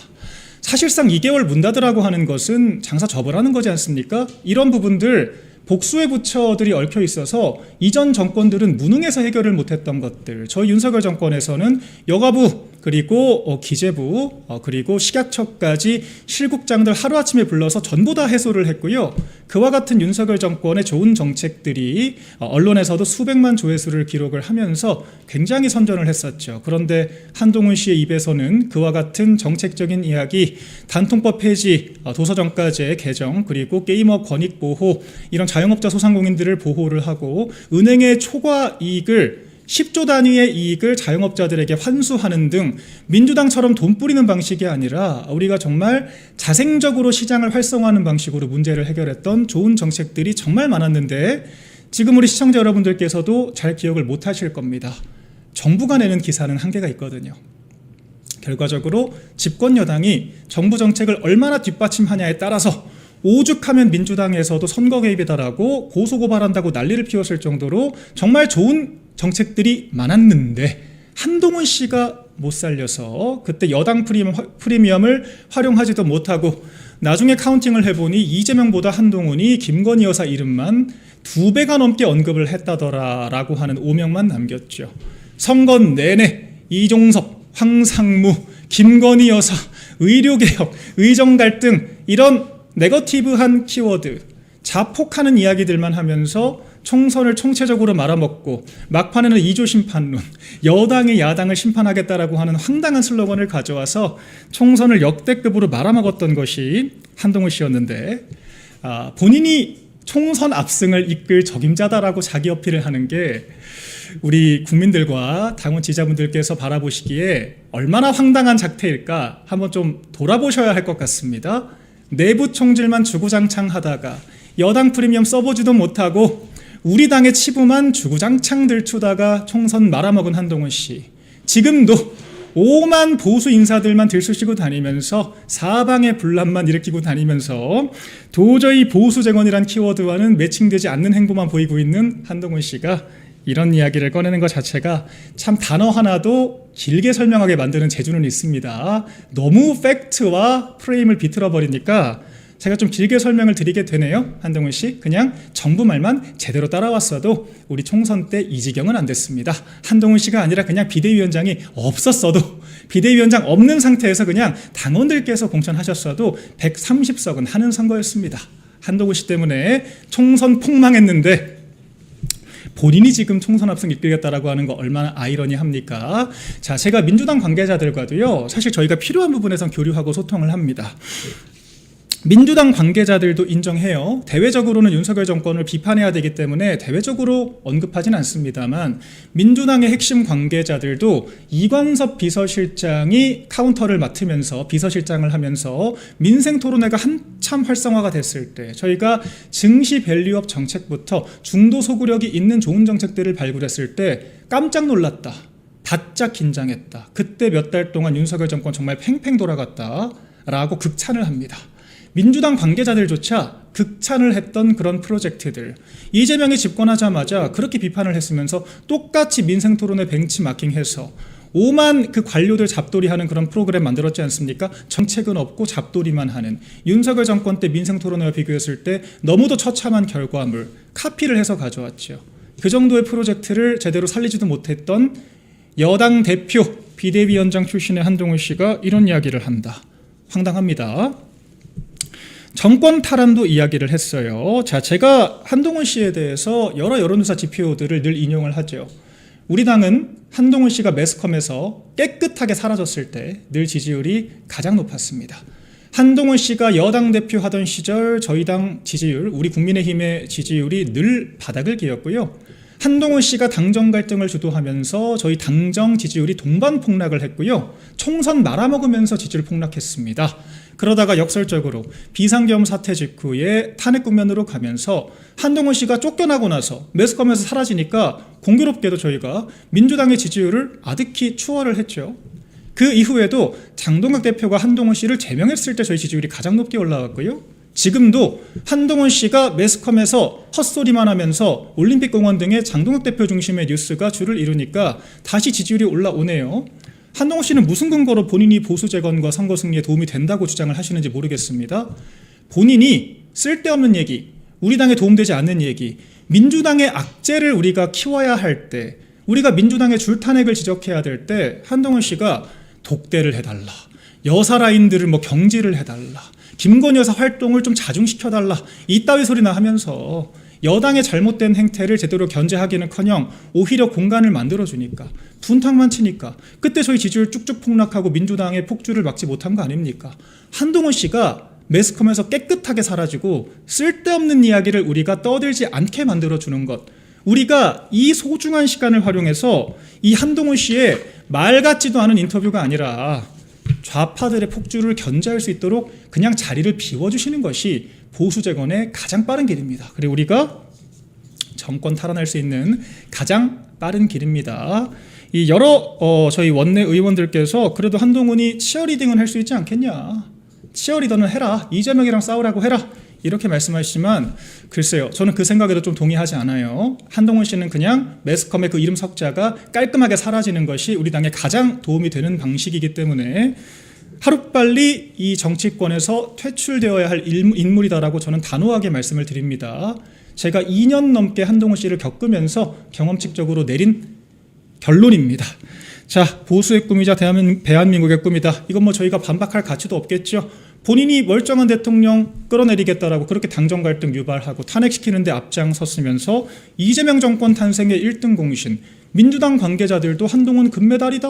사실상 2개월 문 닫으라고 하는 것은 장사 접으라는 거지 않습니까? 이런 부분들 복수의 부처들이 얽혀 있어서 이전 정권들은 무능해서 해결을 못했던 것들, 저희 윤석열 정권에서는 여가부 그리고 기재부 그리고 식약처까지 실국장들 하루아침에 불러서 전부 다 해소를 했고요. 그와 같은 윤석열 정권의 좋은 정책들이 언론에서도 수백만 조회수를 기록을 하면서 굉장히 선전을 했었죠. 그런데 한동훈 씨의 입에서는 그와 같은 정책적인 이야기, 단통법 폐지, 도서정가제 개정, 그리고 게이머 권익 보호, 이런 자영업자 소상공인들을 보호를 하고 은행의 초과 이익을 10조 단위의 이익을 자영업자들에게 환수하는 등 민주당처럼 돈 뿌리는 방식이 아니라 우리가 정말 자생적으로 시장을 활성화하는 방식으로 문제를 해결했던 좋은 정책들이 정말 많았는데 지금 우리 시청자 여러분들께서도 잘 기억을 못 하실 겁니다. 정부가 내는 기사는 한계가 있거든요. 결과적으로 집권 여당이 정부 정책을 얼마나 뒷받침하냐에 따라서 오죽하면 민주당에서도 선거 개입이다라고 고소고발한다고 난리를 피웠을 정도로 정말 좋은 정책들이 많았는데 한동훈 씨가 못 살려서 그때 여당 프리미엄을 활용하지도 못하고 나중에 카운팅을 해보니 이재명보다 한동훈이 김건희 여사 이름만 2배가 넘게 언급을 했다더라라고 하는 오명만 남겼죠. 선거 내내 이종섭, 황상무, 김건희 여사, 의료개혁, 의정갈등, 이런 네거티브한 키워드, 자폭하는 이야기들만 하면서 총선을 총체적으로 말아먹고 막판에는 2조 심판론, 여당이 야당을 심판하겠다라고 하는 황당한 슬로건을 가져와서 총선을 역대급으로 말아먹었던 것이 한동훈 씨였는데 본인이 총선 압승을 이끌 적임자다라고 자기 어필을 하는 게 우리 국민들과 당원 지지자분들께서 바라보시기에 얼마나 황당한 작태일까 한번 좀 돌아보셔야 할 것 같습니다. 내부 총질만 주구장창하다가 여당 프리미엄 써보지도 못하고 우리 당의 치부만 주구장창 들추다가 총선 말아먹은 한동훈 씨, 지금도 오만 보수 인사들만 들쑤시고 다니면서 사방의 분란만 일으키고 다니면서 도저히 보수 정원이란 키워드와는 매칭되지 않는 행보만 보이고 있는 한동훈 씨가 이런 이야기를 꺼내는 것 자체가 참 단어 하나도 길게 설명하게 만드는 재주는 있습니다. 너무 팩트와 프레임을 비틀어 버리니까 제가 좀 길게 설명을 드리게 되네요. 한동훈 씨, 그냥 정부 말만 제대로 따라왔어도 우리 총선 때 이 지경은 안 됐습니다. 한동훈 씨가 아니라 그냥 비대위원장이 없었어도, 비대위원장 없는 상태에서 그냥 당원들께서 공천하셨어도 130석은 하는 선거였습니다. 한동훈 씨 때문에 총선 폭망했는데 본인이 지금 총선 압승 이끌겠다라고 하는 거 얼마나 아이러니합니까? 자, 제가 민주당 관계자들과도요, 사실 저희가 필요한 부분에선 교류하고 소통을 합니다. 민주당 관계자들도 인정해요. 대외적으로는 윤석열 정권을 비판해야 되기 때문에 대외적으로 언급하진 않습니다만 민주당의 핵심 관계자들도 이광섭 비서실장이 카운터를 맡으면서 비서실장을 하면서 민생토론회가 한참 활성화가 됐을 때 저희가 증시 밸류업 정책부터 중도 소구력이 있는 좋은 정책들을 발굴했을 때 깜짝 놀랐다. 바짝 긴장했다. 그때 몇 달 동안 윤석열 정권 정말 팽팽 돌아갔다라고 극찬을 합니다. 민주당 관계자들조차 극찬을 했던 그런 프로젝트들, 이재명이 집권하자마자 그렇게 비판을 했으면서 똑같이 민생토론회 벤치마킹해서 오만 그 관료들 잡돌이하는 그런 프로그램 만들었지 않습니까? 정책은 없고 잡돌이만 하는 윤석열 정권 때 민생토론회와 비교했을 때 너무도 처참한 결과물, 카피를 해서 가져왔죠. 그 정도의 프로젝트를 제대로 살리지도 못했던 여당 대표 비대위원장 출신의 한동훈 씨가 이런 이야기를 한다. 황당합니다. 정권 탈환도 이야기를 했어요. 자, 제가 한동훈 씨에 대해서 여러 여론조사 지표들을 늘 인용을 하죠. 우리 당은 한동훈 씨가 매스컴에서 깨끗하게 사라졌을 때 늘 지지율이 가장 높았습니다. 한동훈 씨가 여당 대표 하던 시절 저희 당 지지율, 우리 국민의힘의 지지율이 늘 바닥을 기었고요. 한동훈 씨가 당정 갈등을 주도하면서 저희 당정 지지율이 동반 폭락을 했고요. 총선 말아먹으면서 지지율 폭락했습니다. 그러다가 역설적으로 비상계엄 사태 직후에 탄핵 국면으로 가면서 한동훈 씨가 쫓겨나고 나서 매스컴에서 사라지니까 공교롭게도 저희가 민주당의 지지율을 아득히 추월을 했죠. 그 이후에도 장동혁 대표가 한동훈 씨를 제명했을 때 저희 지지율이 가장 높게 올라왔고요. 지금도 한동훈 씨가 매스컴에서 헛소리만 하면서 올림픽공원 등의 장동혁 대표 중심의 뉴스가 주를 이루니까 다시 지지율이 올라오네요. 한동훈 씨는 무슨 근거로 본인이 보수 재건과 선거 승리에 도움이 된다고 주장을 하시는지 모르겠습니다. 본인이 쓸데없는 얘기, 우리 당에 도움되지 않는 얘기, 민주당의 악재를 우리가 키워야 할 때, 우리가 민주당의 줄탄핵을 지적해야 될 때 한동훈 씨가 독대를 해달라, 여사 라인들을 경지를 해달라, 김건희 여사 활동을 좀 자중시켜달라, 이따위 소리나 하면서 여당의 잘못된 행태를 제대로 견제하기는커녕 오히려 공간을 만들어주니까, 분탕만 치니까 그때 저희 지지율 쭉쭉 폭락하고 민주당의 폭주를 막지 못한 거 아닙니까? 한동훈 씨가 매스컴에서 깨끗하게 사라지고 쓸데없는 이야기를 우리가 떠들지 않게 만들어주는 것, 우리가 이 소중한 시간을 활용해서 이 한동훈 씨의 말 같지도 않은 인터뷰가 아니라 좌파들의 폭주를 견제할 수 있도록 그냥 자리를 비워주시는 것이 보수 재건의 가장 빠른 길입니다. 그리고 우리가 정권 탈환할 수 있는 가장 빠른 길입니다. 이 여러 저희 원내 의원들께서 그래도 한동훈이 치어리딩은 할 수 있지 않겠냐, 치어리더는 해라, 이재명이랑 싸우라고 해라, 이렇게 말씀하시지만 글쎄요, 저는 그 생각에도 좀 동의하지 않아요. 한동훈 씨는 그냥 매스컴의 그 이름 석자가 깔끔하게 사라지는 것이 우리 당에 가장 도움이 되는 방식이기 때문에 하루빨리 이 정치권에서 퇴출되어야 할 인물이다라고 저는 단호하게 말씀을 드립니다. 제가 2년 넘게 한동훈 씨를 겪으면서 경험칙적으로 내린 결론입니다. 자, 보수의 꿈이자 대한민국의 꿈이다. 이건 저희가 반박할 가치도 없겠죠. 본인이 멀쩡한 대통령 끌어내리겠다라고 그렇게 당정 갈등 유발하고 탄핵시키는 데 앞장섰으면서 이재명 정권 탄생의 1등 공신, 민주당 관계자들도 한동훈 금메달이다,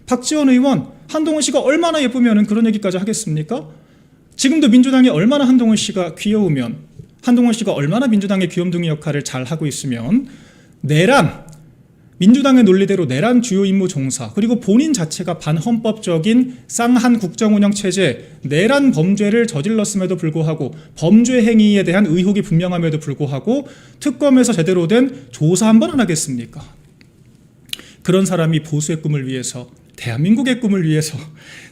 박지원 의원, 한동훈 씨가 얼마나 예쁘면 그런 얘기까지 하겠습니까? 지금도 민주당이 얼마나 한동훈 씨가 귀여우면, 한동훈 씨가 얼마나 민주당의 귀염둥이 역할을 잘하고 있으면 내란, 민주당의 논리대로 내란 주요 임무 종사, 그리고 본인 자체가 반헌법적인 쌍한 국정운영 체제, 내란 범죄를 저질렀음에도 불구하고, 범죄 행위에 대한 의혹이 분명함에도 불구하고 특검에서 제대로 된 조사 한 번 안 하겠습니까? 그런 사람이 보수의 꿈을 위해서, 대한민국의 꿈을 위해서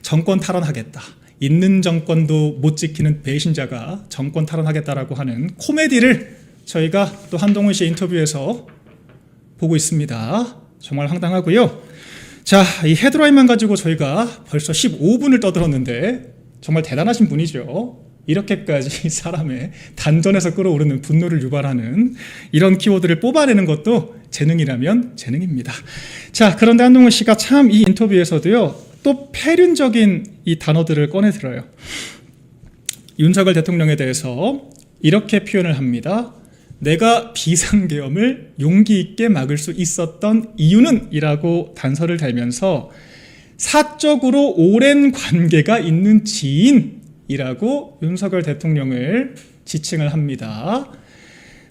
정권 탈환하겠다, 있는 정권도 못 지키는 배신자가 정권 탈환하겠다라고 하는 코미디를 저희가 또 한동훈 씨 인터뷰에서 보고 있습니다. 정말 황당하고요. 자, 이 헤드라인만 가지고 저희가 벌써 15분을 떠들었는데 정말 대단하신 분이죠. 이렇게까지 사람의 단전에서 끌어오르는 분노를 유발하는 이런 키워드를 뽑아내는 것도 재능이라면 재능입니다. 자, 그런데 한동훈 씨가 참 이 인터뷰에서도요, 또 폐륜적인 이 단어들을 꺼내들어요. 윤석열 대통령에 대해서 이렇게 표현을 합니다. 내가 비상계엄을 용기 있게 막을 수 있었던 이유는? 이라고 단서를 달면서 사적으로 오랜 관계가 있는 지인이라고 윤석열 대통령을 지칭을 합니다.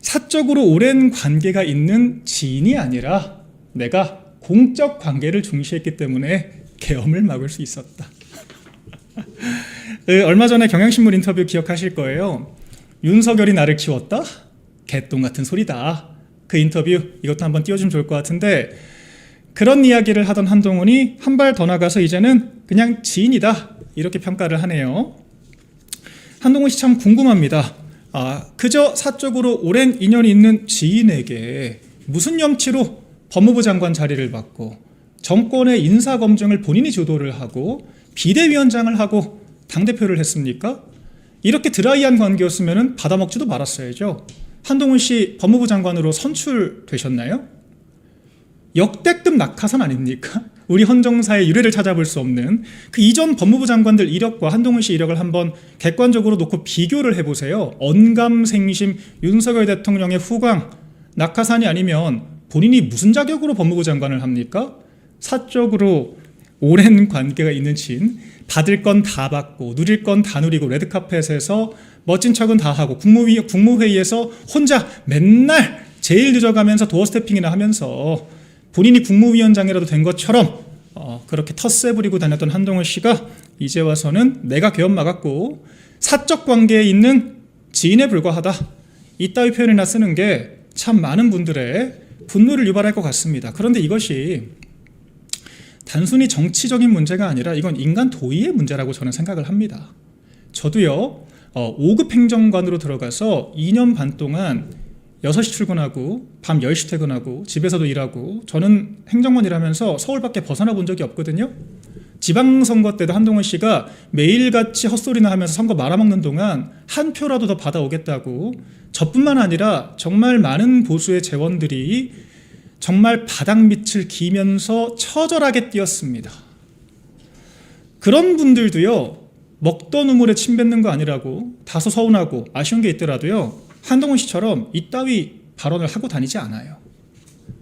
사적으로 오랜 관계가 있는 지인이 아니라 내가 공적 관계를 중시했기 때문에 계엄을 막을 수 있었다. 얼마 전에 경향신문 인터뷰 기억하실 거예요. 윤석열이 나를 키웠다? 개똥 같은 소리다. 그 인터뷰 이것도 한번 띄워주면 좋을 것 같은데, 그런 이야기를 하던 한동훈이 한 발 더 나가서 이제는 그냥 지인이다, 이렇게 평가를 하네요. 한동훈 씨 참 궁금합니다. 그저 사적으로 오랜 인연이 있는 지인에게 무슨 염치로 법무부 장관 자리를 받고 정권의 인사검증을 본인이 주도를 하고 비대위원장을 하고 당대표를 했습니까? 이렇게 드라이한 관계였으면 받아먹지도 말았어야죠. 한동훈 씨 법무부 장관으로 선출되셨나요? 역대급 낙하산 아닙니까? 우리 헌정사의 유래를 찾아볼 수 없는 그 이전 법무부 장관들 이력과 한동훈 씨 이력을 한번 객관적으로 놓고 비교를 해보세요. 언감생심 윤석열 대통령의 후광, 낙하산이 아니면 본인이 무슨 자격으로 법무부 장관을 합니까? 사적으로 오랜 관계가 있는 지인, 받을 건 다 받고 누릴 건 다 누리고 레드카펫에서 멋진 척은 다 하고 국무회의에서 혼자 맨날 제일 늦어가면서 도어 스태핑이나 하면서 본인이 국무위원장이라도 된 것처럼 그렇게 텃세 부리고 다녔던 한동훈 씨가 이제 와서는 내가 계엄 막았고 사적 관계에 있는 지인에 불과하다, 이따위 표현이나 쓰는 게 참 많은 분들의 분노를 유발할 것 같습니다. 그런데 이것이 단순히 정치적인 문제가 아니라 이건 인간 도의의 문제라고 저는 생각을 합니다. 저도요 5급 행정관으로 들어가서 2년 반 동안 6시 출근하고 밤 10시 퇴근하고 집에서도 일하고, 저는 행정관 일하면서 서울 밖에 벗어나 본 적이 없거든요. 지방선거 때도 한동훈 씨가 매일같이 헛소리나 하면서 선거 말아먹는 동안 한 표라도 더 받아오겠다고, 저뿐만 아니라 정말 많은 보수의 재원들이 정말 바닥밑을 기면서 처절하게 뛰었습니다. 그런 분들도요 먹던 우물에 침 뱉는 거 아니라고 다소 서운하고 아쉬운 게 있더라도요 한동훈 씨처럼 이따위 발언을 하고 다니지 않아요.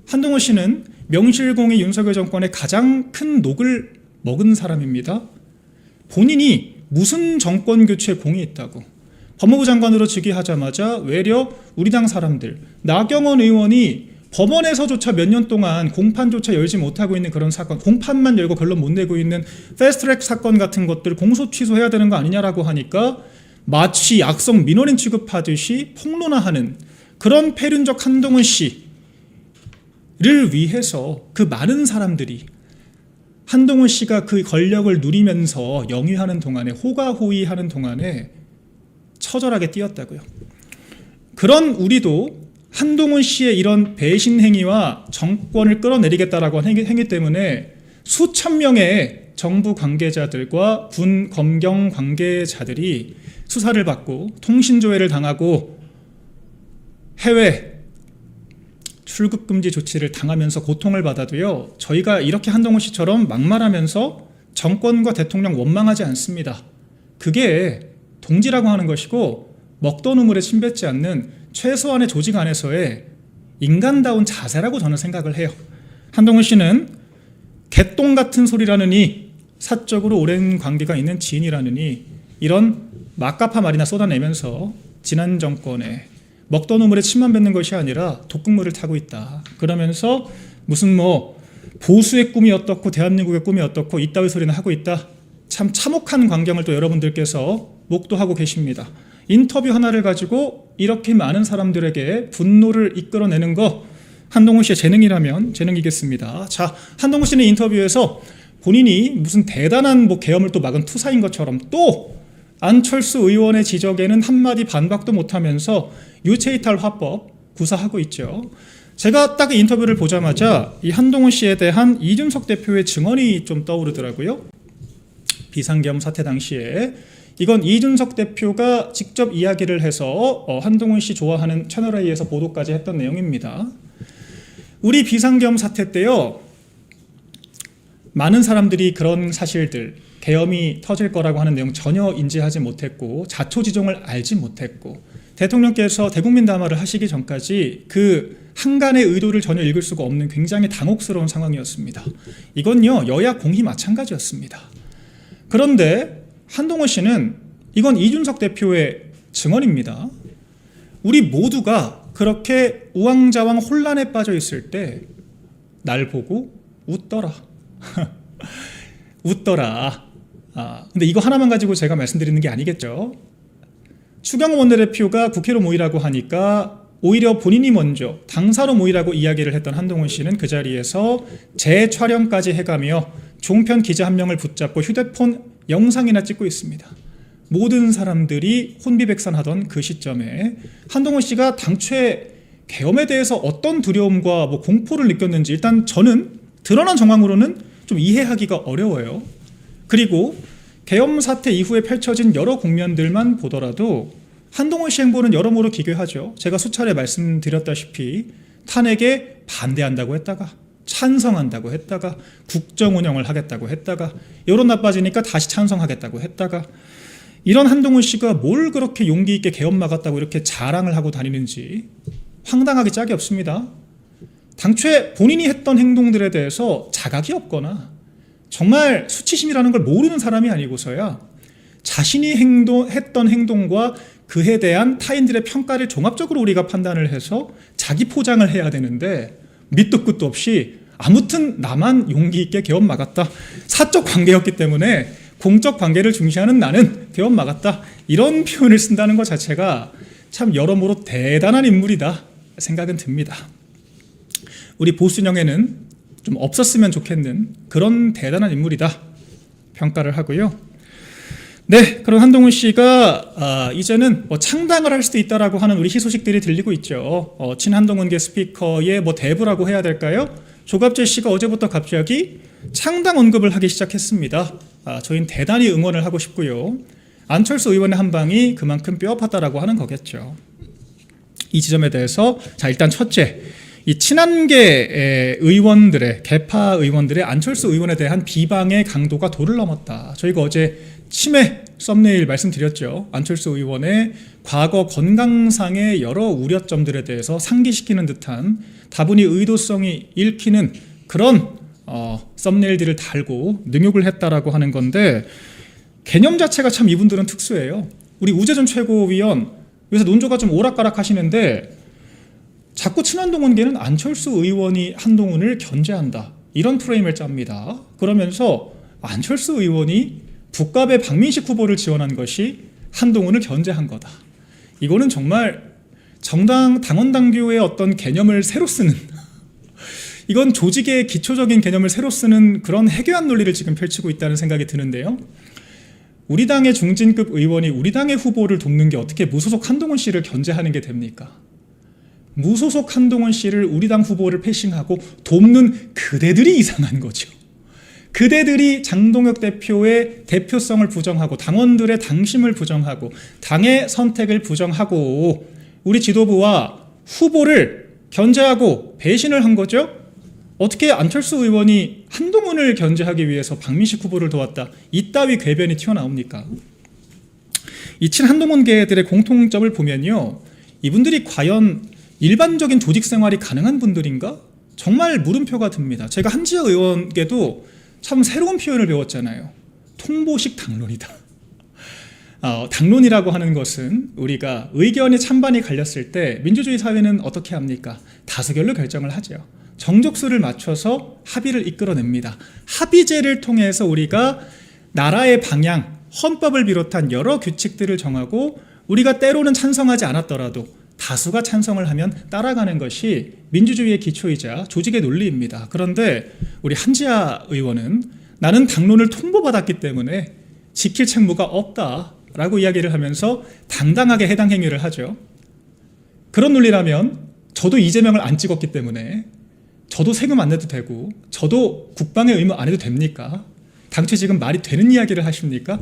한동훈 씨는 명실공히 윤석열 정권의 가장 큰 녹을 먹은 사람입니다. 본인이 무슨 정권 교체에 공이 있다고 법무부 장관으로 즉위하자마자 외려 우리 당 사람들, 나경원 의원이 법원에서조차 몇 년 동안 공판조차 열지 못하고 있는 그런 사건, 공판만 열고 결론 못 내고 있는 패스트트랙 사건 같은 것들 공소 취소해야 되는 거 아니냐라고 하니까 마치 약성 민원인 취급하듯이 폭로나하는 그런 패륜적 한동훈 씨를 위해서 그 많은 사람들이 한동훈 씨가 그 권력을 누리면서 영위하는 동안에, 호가호위하는 동안에 처절하게 뛰었다고요. 그런 우리도 한동훈 씨의 이런 배신 행위와 정권을 끌어내리겠다라고 한 행위 때문에 수천 명의 정부 관계자들과 군 검경 관계자들이 수사를 받고 통신조회를 당하고 해외 출국 금지 조치를 당하면서 고통을 받아도요, 저희가 이렇게 한동훈 씨처럼 막말하면서 정권과 대통령 원망하지 않습니다. 그게 동지라고 하는 것이고 먹던 우물에 침 뱉지 않는 최소한의 조직 안에서의 인간다운 자세라고 저는 생각을 해요. 한동훈 씨는 개똥 같은 소리라느니, 사적으로 오랜 관계가 있는 지인이라느니 이런 막가파 말이나 쏟아내면서 지난 정권에 먹던 우물에 침만 뱉는 것이 아니라 독극물을 타고 있다. 그러면서 무슨 보수의 꿈이 어떻고 대한민국의 꿈이 어떻고 이따위 소리는 하고 있다. 참 참혹한 광경을 또 여러분들께서 목도하고 계십니다. 인터뷰 하나를 가지고 이렇게 많은 사람들에게 분노를 이끌어내는 거 한동훈 씨의 재능이라면 재능이겠습니다. 자, 한동훈 씨는 인터뷰에서 본인이 무슨 대단한 계엄을 또 막은 투사인 것처럼 또 안철수 의원의 지적에는 한마디 반박도 못하면서 유체이탈 화법 구사하고 있죠. 제가 딱 인터뷰를 보자마자 이 한동훈 씨에 대한 이준석 대표의 증언이 좀 떠오르더라고요. 비상계엄 사태 당시에 이건 이준석 대표가 직접 이야기를 해서 한동훈 씨 좋아하는 채널A에서 보도까지 했던 내용입니다. 우리 비상계엄 사태 때요, 많은 사람들이 그런 사실들, 계엄이 터질 거라고 하는 내용 전혀 인지하지 못했고 자초지종을 알지 못했고, 대통령께서 대국민 담화를 하시기 전까지 그 한간의 의도를 전혀 읽을 수가 없는 굉장히 당혹스러운 상황이었습니다. 이건요 여야 공히 마찬가지였습니다. 그런데 한동훈 씨는 이건 이준석 대표의 증언입니다. 우리 모두가 그렇게 우왕좌왕 혼란에 빠져 있을 때 날 보고 웃더라. 웃더라. 근데 이거 하나만 가지고 제가 말씀드리는 게 아니겠죠. 추경호 원내대표가 국회로 모이라고 하니까 오히려 본인이 먼저 당사로 모이라고 이야기를 했던 한동훈 씨는 그 자리에서 재촬영까지 해가며 종편 기자 한 명을 붙잡고 휴대폰 영상이나 찍고 있습니다. 모든 사람들이 혼비백산하던 그 시점에 한동훈 씨가 당초에 계엄에 대해서 어떤 두려움과 공포를 느꼈는지 일단 저는 드러난 정황으로는 좀 이해하기가 어려워요. 그리고 계엄 사태 이후에 펼쳐진 여러 국면들만 보더라도 한동훈 씨 행보는 여러모로 기괴하죠. 제가 수차례 말씀드렸다시피 탄핵에 반대한다고 했다가 찬성한다고 했다가 국정 운영을 하겠다고 했다가 여론 나빠지니까 다시 찬성하겠다고 했다가 이런 한동훈 씨가 뭘 그렇게 용기 있게 개헌 막았다고 이렇게 자랑을 하고 다니는지 황당하기 짝이 없습니다. 당초에 본인이 했던 행동들에 대해서 자각이 없거나 정말 수치심이라는 걸 모르는 사람이 아니고서야 자신이 했던 행동과 그에 대한 타인들의 평가를 종합적으로 우리가 판단을 해서 자기 포장을 해야 되는데 밑도 끝도 없이 아무튼 나만 용기 있게 개헌 막았다. 사적 관계였기 때문에 공적 관계를 중시하는 나는 개헌 막았다. 이런 표현을 쓴다는 것 자체가 참 여러모로 대단한 인물이다 생각은 듭니다. 우리 보수진영에는 좀 없었으면 좋겠는 그런 대단한 인물이다 평가를 하고요. 네, 그런 한동훈 씨가 이제는 뭐 창당을 할 수도 있다라고 하는 우리 희소식들이 들리고 있죠. 친한동훈계 스피커의 뭐 대부라고 해야 될까요? 조갑재 씨가 어제부터 갑자기 창당 언급을 하기 시작했습니다. 저희는 대단히 응원을 하고 싶고요. 안철수 의원의 한방이 그만큼 뼈아팠다라고 하는 거겠죠. 이 지점에 대해서 자 일단 첫째, 이 친한계 의원들의 개파 의원들의 안철수 의원에 대한 비방의 강도가 도를 넘었다. 저희가 어제 치매 썸네일 말씀드렸죠. 안철수 의원의 과거 건강상의 여러 우려점들에 대해서 상기시키는 듯한 다분히 의도성이 읽히는 그런 썸네일들을 달고 능욕을 했다라고 하는 건데 개념 자체가 참 이분들은 특수해요. 우리 우재준 최고위원 여기서 논조가 좀 오락가락 하시는데 자꾸 친한동훈계는 안철수 의원이 한동훈을 견제한다. 이런 프레임을 짭니다. 그러면서 안철수 의원이 북갑의 박민식 후보를 지원한 것이 한동훈을 견제한 거다. 이거는 정말 정당 당원당규의 어떤 개념을 새로 쓰는 이건 조직의 기초적인 개념을 새로 쓰는 그런 해괴한 논리를 지금 펼치고 있다는 생각이 드는데요. 우리 당의 중진급 의원이 우리 당의 후보를 돕는 게 어떻게 무소속 한동훈 씨를 견제하는 게 됩니까? 무소속 한동훈 씨를 우리 당 후보를 패싱하고 돕는 그대들이 이상한 거죠. 그대들이 장동혁 대표의 대표성을 부정하고 당원들의 당심을 부정하고 당의 선택을 부정하고 우리 지도부와 후보를 견제하고 배신을 한 거죠. 어떻게 안철수 의원이 한동훈을 견제하기 위해서 박민식 후보를 도왔다. 이따위 궤변이 튀어나옵니까? 이 친한동훈계들의 공통점을 보면요. 이분들이 과연 일반적인 조직 생활이 가능한 분들인가? 정말 물음표가 듭니다. 제가 한지아 의원께도 참 새로운 표현을 배웠잖아요. 통보식 당론이다. 당론이라고 하는 것은 우리가 의견의 찬반이 갈렸을 때 민주주의 사회는 어떻게 합니까? 다수결로 결정을 하죠. 정족수를 맞춰서 합의를 이끌어냅니다. 합의제를 통해서 우리가 나라의 방향, 헌법을 비롯한 여러 규칙들을 정하고 우리가 때로는 찬성하지 않았더라도 다수가 찬성을 하면 따라가는 것이 민주주의의 기초이자 조직의 논리입니다. 그런데 우리 한지아 의원은 나는 당론을 통보받았기 때문에 지킬 책무가 없다라고 이야기를 하면서 당당하게 해당 행위를 하죠. 그런 논리라면 저도 이재명을 안 찍었기 때문에 저도 세금 안 내도 되고 저도 국방의 의무 안 해도 됩니까? 당최 지금 말이 되는 이야기를 하십니까?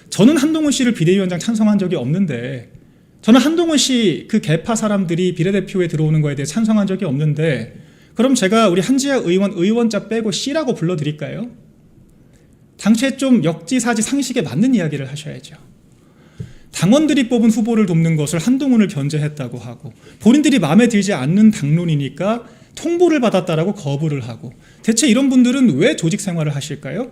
저는 한동훈 씨를 비대위원장 찬성한 적이 없는데 저는 한동훈 씨 그 개파 사람들이 비례대표에 들어오는 거에 대해 찬성한 적이 없는데 그럼 제가 우리 한지아 의원 의원자 빼고 C라고 불러드릴까요? 당최 좀 역지사지 상식에 맞는 이야기를 하셔야죠. 당원들이 뽑은 후보를 돕는 것을 한동훈을 견제했다고 하고 본인들이 마음에 들지 않는 당론이니까 통보를 받았다라고 거부를 하고 대체 이런 분들은 왜 조직 생활을 하실까요?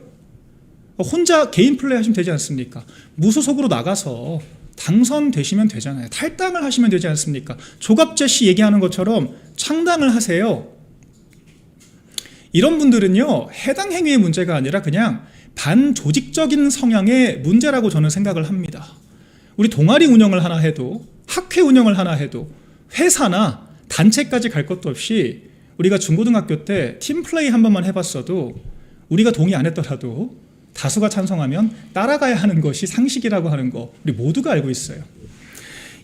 혼자 개인 플레이 하시면 되지 않습니까? 무소속으로 나가서 당선되시면 되잖아요. 탈당을 하시면 되지 않습니까? 조갑재 씨 얘기하는 것처럼 창당을 하세요. 이런 분들은요, 해당 행위의 문제가 아니라 그냥 반조직적인 성향의 문제라고 저는 생각을 합니다. 우리 동아리 운영을 하나 해도 학회 운영을 하나 해도 회사나 단체까지 갈 것도 없이 우리가 중고등학교 때 팀플레이 한 번만 해봤어도 우리가 동의 안 했더라도 다수가 찬성하면 따라가야 하는 것이 상식이라고 하는 거 우리 모두가 알고 있어요.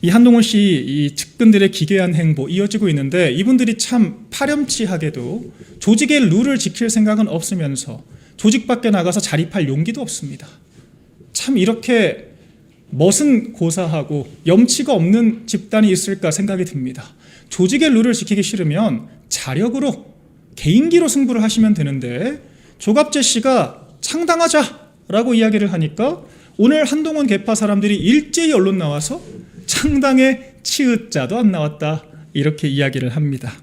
이 한동훈 씨 이 측근들의 기괴한 행보 이어지고 있는데 이분들이 참 파렴치하게도 조직의 룰을 지킬 생각은 없으면서 조직 밖에 나가서 자립할 용기도 없습니다. 참 이렇게 멋은 고사하고 염치가 없는 집단이 있을까 생각이 듭니다. 조직의 룰을 지키기 싫으면 자력으로 개인기로 승부를 하시면 되는데 조갑재 씨가 창당하자라고 이야기를 하니까 오늘 한동훈 계파 사람들이 일제히 언론 나와서 창당의 치읓자도 안 나왔다 이렇게 이야기를 합니다.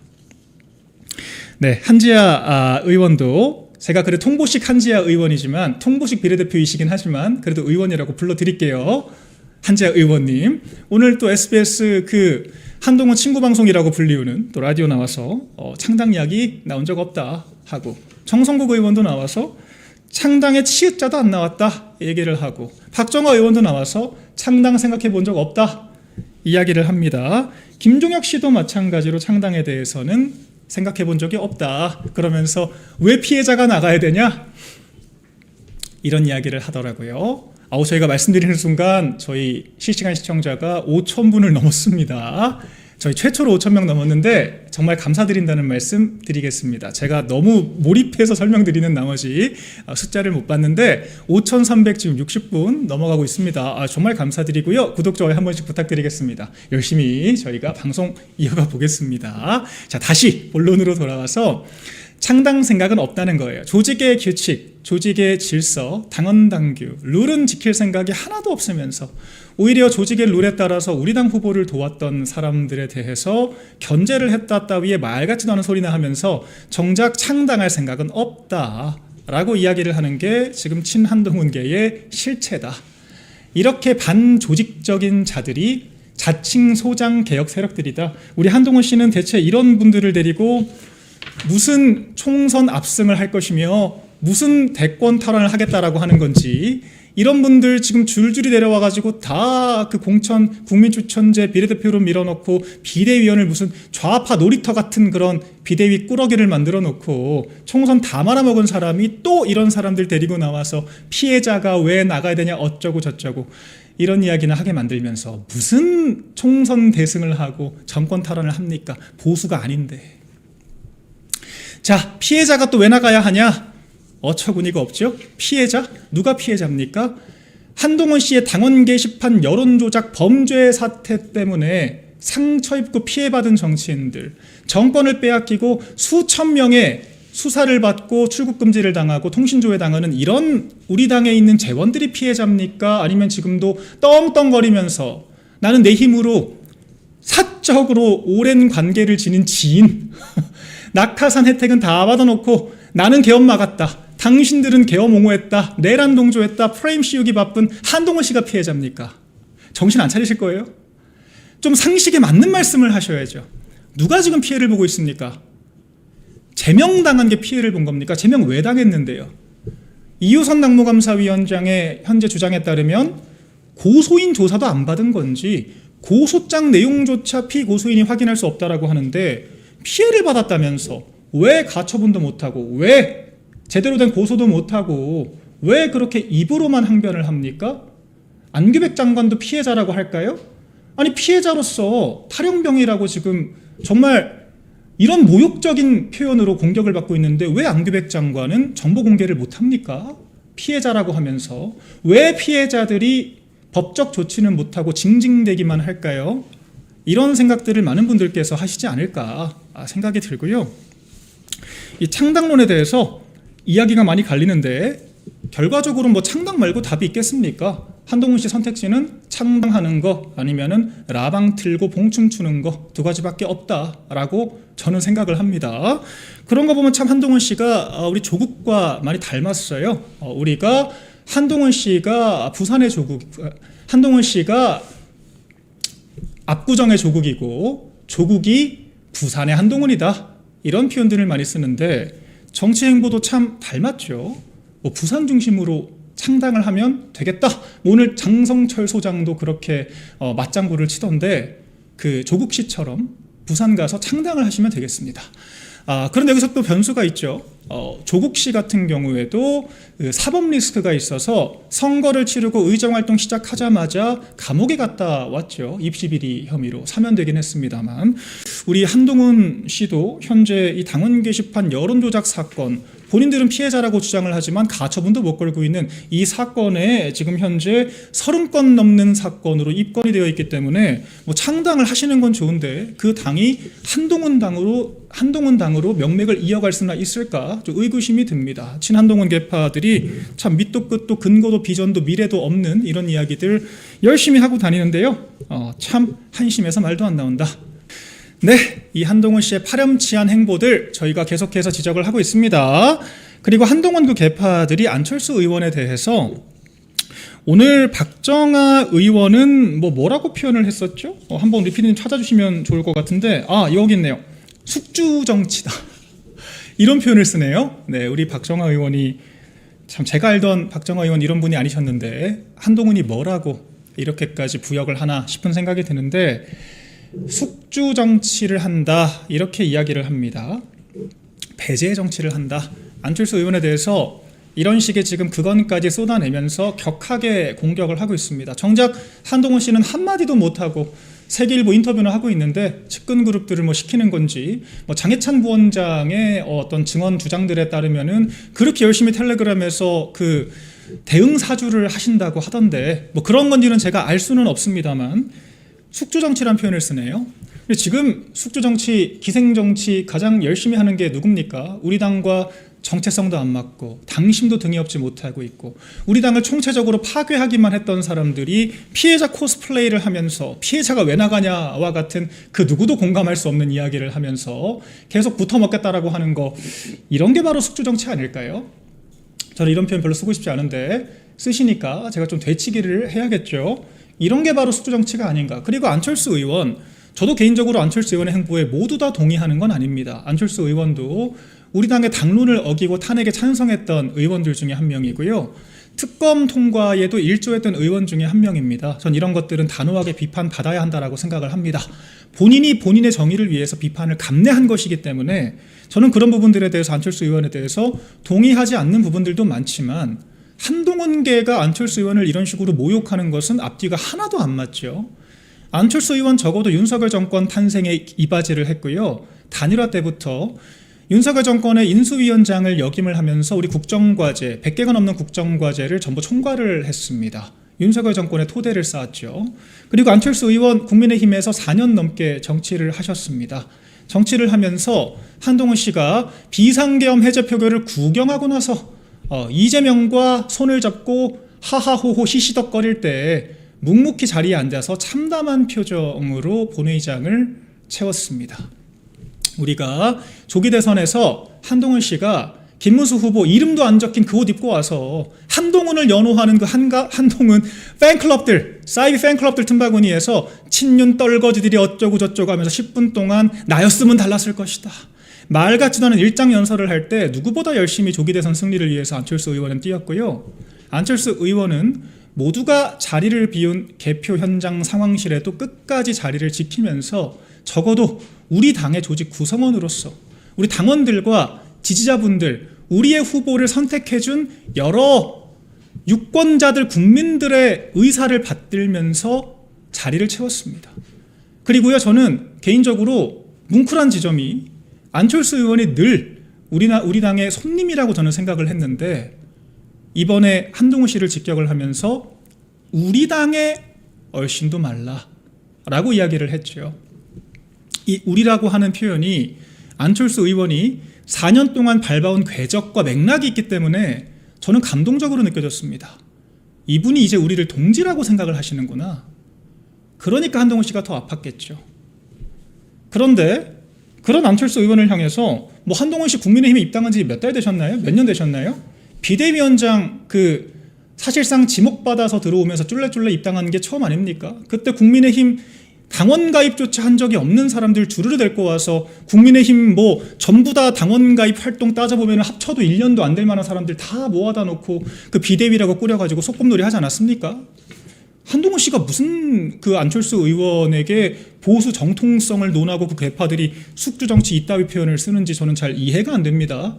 네, 한지아 의원도 제가 그래 통보식 한지아 의원이지만 통보식 비례대표이시긴 하지만 그래도 의원이라고 불러드릴게요. 한지아 의원님, 오늘 또 SBS 그 한동훈 친구방송이라고 불리우는 또 라디오 나와서 창당 이야기 나온 적 없다 하고, 정성국 의원도 나와서 창당의 치읓자도 안 나왔다 얘기를 하고, 박정화 의원도 나와서 창당 생각해 본 적 없다 이야기를 합니다. 김종혁 씨도 마찬가지로 창당에 대해서는 생각해 본 적이 없다 그러면서 왜 피해자가 나가야 되냐 이런 이야기를 하더라고요. 저희가 말씀드리는 순간 저희 실시간 시청자가 5,000분을 넘었습니다. 저희 최초로 5,000명 넘었는데 정말 감사드린다는 말씀 드리겠습니다. 제가 너무 몰입해서 설명드리는 나머지 숫자를 못 봤는데 5,300 지금 60분 넘어가고 있습니다. 정말 감사드리고요. 구독, 좋아요 한 번씩 부탁드리겠습니다. 열심히 저희가 방송 이어가 보겠습니다. 자, 다시 본론으로 돌아와서 창당 생각은 없다는 거예요. 조직의 규칙, 조직의 질서, 당원 당규, 룰은 지킬 생각이 하나도 없으면서 오히려 조직의 룰에 따라서 우리 당 후보를 도왔던 사람들에 대해서 견제를 했다 따위에 말 같지도 않은 소리나 하면서 정작 창당할 생각은 없다라고 이야기를 하는 게 지금 친한동훈계의 실체다. 이렇게 반조직적인 자들이 자칭 소장 개혁 세력들이다. 우리 한동훈 씨는 대체 이런 분들을 데리고 무슨 총선 압승을 할 것이며 무슨 대권 탈환을 하겠다라고 하는 건지, 이런 분들 지금 줄줄이 내려와가지고 다 그 공천 국민추천제 비례대표로 밀어넣고 비대위원을 무슨 좌파 놀이터 같은 그런 비대위 꾸러기를 만들어 놓고 총선 다 말아먹은 사람이 또 이런 사람들 데리고 나와서 피해자가 왜 나가야 되냐 어쩌고 저쩌고 이런 이야기나 하게 만들면서 무슨 총선 대승을 하고 정권 탈환을 합니까? 보수가 아닌데. 자, 피해자가 또 왜 나가야 하냐? 어처구니가 없죠. 피해자? 누가 피해자입니까? 한동훈 씨의 당원 게시판 여론조작 범죄 사태 때문에 상처 입고 피해받은 정치인들, 정권을 빼앗기고 수천 명의 수사를 받고 출국 금지를 당하고 통신조회 당하는 이런 우리 당에 있는 재원들이 피해자입니까? 아니면 지금도 떵떵거리면서 나는 내 힘으로 사적으로 오랜 관계를 지닌 지인 낙하산 혜택은 다 받아놓고 나는 계엄 막았다, 당신들은 계엄 옹호했다, 내란 동조했다, 프레임 씌우기 바쁜 한동훈 씨가 피해자입니까? 정신 안 차리실 거예요? 좀 상식에 맞는 말씀을 하셔야죠. 누가 지금 피해를 보고 있습니까? 제명당한 게 피해를 본 겁니까? 제명 왜 당했는데요? 이유선 당무감사위원장의 현재 주장에 따르면 고소인 조사도 안 받은 건지 고소장 내용조차 피고소인이 확인할 수 없다라고 하는데, 피해를 받았다면서 왜 가처분도 못하고 왜 제대로 된 고소도 못하고 왜 그렇게 입으로만 항변을 합니까? 안규백 장관도 피해자라고 할까요? 아니, 피해자로서 탈영병이라고 지금 정말 이런 모욕적인 표현으로 공격을 받고 있는데 왜 안규백 장관은 정보 공개를 못합니까? 피해자라고 하면서 왜 피해자들이 법적 조치는 못하고 징징대기만 할까요? 이런 생각들을 많은 분들께서 하시지 않을까 생각이 들고요. 이 창당론에 대해서 이야기가 많이 갈리는데 결과적으로 뭐 창당 말고 답이 있겠습니까? 한동훈 씨 선택지는 창당하는 거 아니면은 라방 틀고 봉춤 추는 거 두 가지밖에 없다라고 저는 생각을 합니다. 그런 거 보면 참 한동훈 씨가 우리 조국과 많이 닮았어요. 우리가 한동훈 씨가 부산의 조국, 한동훈 씨가 압구정의 조국이고 조국이 부산의 한동훈이다, 이런 표현들을 많이 쓰는데 정치 행보도 참 닮았죠. 부산 중심으로 창당을 하면 되겠다. 오늘 장성철 소장도 그렇게 맞장구를 치던데 그 조국 씨처럼 부산 가서 창당을 하시면 되겠습니다. 그런데 여기서 또 변수가 있죠. 조국 씨 같은 경우에도 그 사법 리스크가 있어서 선거를 치르고 의정활동 시작하자마자 감옥에 갔다 왔죠. 입시비리 혐의로 사면되긴 했습니다만, 우리 한동훈 씨도 현재 이 당원 게시판 여론조작 사건, 본인들은 피해자라고 주장을 하지만 가처분도 못 걸고 있는 이 사건에 지금 현재 30건 넘는 사건으로 입건이 되어 있기 때문에 뭐 창당을 하시는 건 좋은데 그 당이 한동훈 당으로 명맥을 이어갈 수나 있을까 좀 의구심이 듭니다. 친한동훈 계파들이 참 밑도 끝도 근거도 비전도 미래도 없는 이런 이야기들 열심히 하고 다니는데요. 참 한심해서 말도 안 나온다. 네, 이 한동훈 씨의 파렴치한 행보들 저희가 계속해서 지적을 하고 있습니다. 그리고 한동훈 그 계파들이 안철수 의원에 대해서 오늘 박정아 의원은 뭐라고 표현을 했었죠? 한번 리피디님 찾아주시면 좋을 것 같은데, 여기 있네요. 숙주 정치다. 이런 표현을 쓰네요. 네, 우리 박정아 의원이 참 제가 알던 박정아 의원 이런 분이 아니셨는데 한동훈이 뭐라고 이렇게까지 부역을 하나 싶은 생각이 드는데, 숙주 정치를 한다 이렇게 이야기를 합니다. 배제 정치를 한다. 안철수 의원에 대해서 이런 식의 지금 그건까지 쏟아내면서 격하게 공격을 하고 있습니다. 정작 한동훈 씨는 한마디도 못하고 세계일보 인터뷰는 하고 있는데 측근 그룹들을 시키는 건지, 장해찬 부원장의 어떤 증언 주장들에 따르면은 그렇게 열심히 텔레그램에서 그 대응 사주를 하신다고 하던데, 그런 건지는 제가 알 수는 없습니다만 숙주정치란 표현을 쓰네요. 지금 숙주정치, 기생정치 가장 열심히 하는 게 누굽니까? 우리 당과 정체성도 안 맞고 당심도 등에 업지 못하고 있고 우리 당을 총체적으로 파괴하기만 했던 사람들이 피해자 코스플레이를 하면서 피해자가 왜 나가냐와 같은 그 누구도 공감할 수 없는 이야기를 하면서 계속 붙어먹겠다라고 하는 거, 이런 게 바로 숙주정치 아닐까요? 저는 이런 표현 별로 쓰고 싶지 않은데 쓰시니까 제가 좀 되치기를 해야겠죠. 이런 게 바로 숙주정치가 아닌가. 그리고 안철수 의원, 저도 개인적으로 안철수 의원의 행보에 모두 다 동의하는 건 아닙니다. 안철수 의원도 우리 당의 당론을 어기고 탄핵에 찬성했던 의원들 중에 한 명이고요. 특검 통과에도 일조했던 의원 중에 한 명입니다. 전 이런 것들은 단호하게 비판받아야 한다라고 생각을 합니다. 본인이 본인의 정의를 위해서 비판을 감내한 것이기 때문에 저는 그런 부분들에 대해서 안철수 의원에 대해서 동의하지 않는 부분들도 많지만, 한동훈계가 안철수 의원을 이런 식으로 모욕하는 것은 앞뒤가 하나도 안 맞죠. 안철수 의원 적어도 윤석열 정권 탄생에 이바지를 했고요. 단일화 때부터 윤석열 정권의 인수위원장을 역임을 하면서 우리 국정과제, 100개가 넘는 국정과제를 전부 총괄을 했습니다. 윤석열 정권의 토대를 쌓았죠. 그리고 안철수 의원 국민의힘에서 4년 넘게 정치를 하셨습니다. 정치를 하면서 한동훈 씨가 비상계엄 해제 표결을 구경하고 나서 이재명과 손을 잡고 하하호호 시시덕거릴 때 묵묵히 자리에 앉아서 참담한 표정으로 본회의장을 채웠습니다. 우리가 조기 대선에서 한동훈 씨가 김문수 후보 이름도 안 적힌 그 옷 입고 와서 한동훈을 연호하는 그 한동훈 팬클럽들, 사이비 팬클럽들 틈바구니에서 친윤 떨거지들이 어쩌고 저쩌고 하면서 10분 동안 나였으면 달랐을 것이다, 말 같지도 않은 일장 연설을 할 때 누구보다 열심히 조기 대선 승리를 위해서 안철수 의원은 뛰었고요. 안철수 의원은 모두가 자리를 비운 개표 현장 상황실에도 끝까지 자리를 지키면서 적어도 우리 당의 조직 구성원으로서 우리 당원들과 지지자분들, 우리의 후보를 선택해준 여러 유권자들, 국민들의 의사를 받들면서 자리를 채웠습니다. 그리고요, 저는 개인적으로 뭉클한 지점이 안철수 의원이 늘 우리 당의 손님이라고 저는 생각을 했는데, 이번에 한동훈 씨를 직격을 하면서 우리 당의 얼씬도 말라라고 이야기를 했죠. 이 우리라고 하는 표현이 안철수 의원이 4년 동안 밟아온 궤적과 맥락이 있기 때문에 저는 감동적으로 느껴졌습니다. 이분이 이제 우리를 동지라고 생각을 하시는구나. 그러니까 한동훈 씨가 더 아팠겠죠. 그런데 그런 안철수 의원을 향해서 한동훈 씨 국민의힘에 입당한 지 몇 달 되셨나요? 몇 년 되셨나요? 비대위원장 사실상 지목받아서 들어오면서 쫄래쫄래 입당한 게 처음 아닙니까? 그때 국민의힘 당원 가입조차 한 적이 없는 사람들 주르르 데리고 와서 국민의힘 전부 다 당원 가입 활동 따져보면 합쳐도 1년도 안 될 만한 사람들 다 모아다 놓고 그 비대위라고 꾸려가지고 소꿉놀이 하지 않았습니까? 한동훈 씨가 무슨 그 안철수 의원에게 보수 정통성을 논하고 그 개파들이 숙주정치 이따위 표현을 쓰는지 저는 잘 이해가 안 됩니다.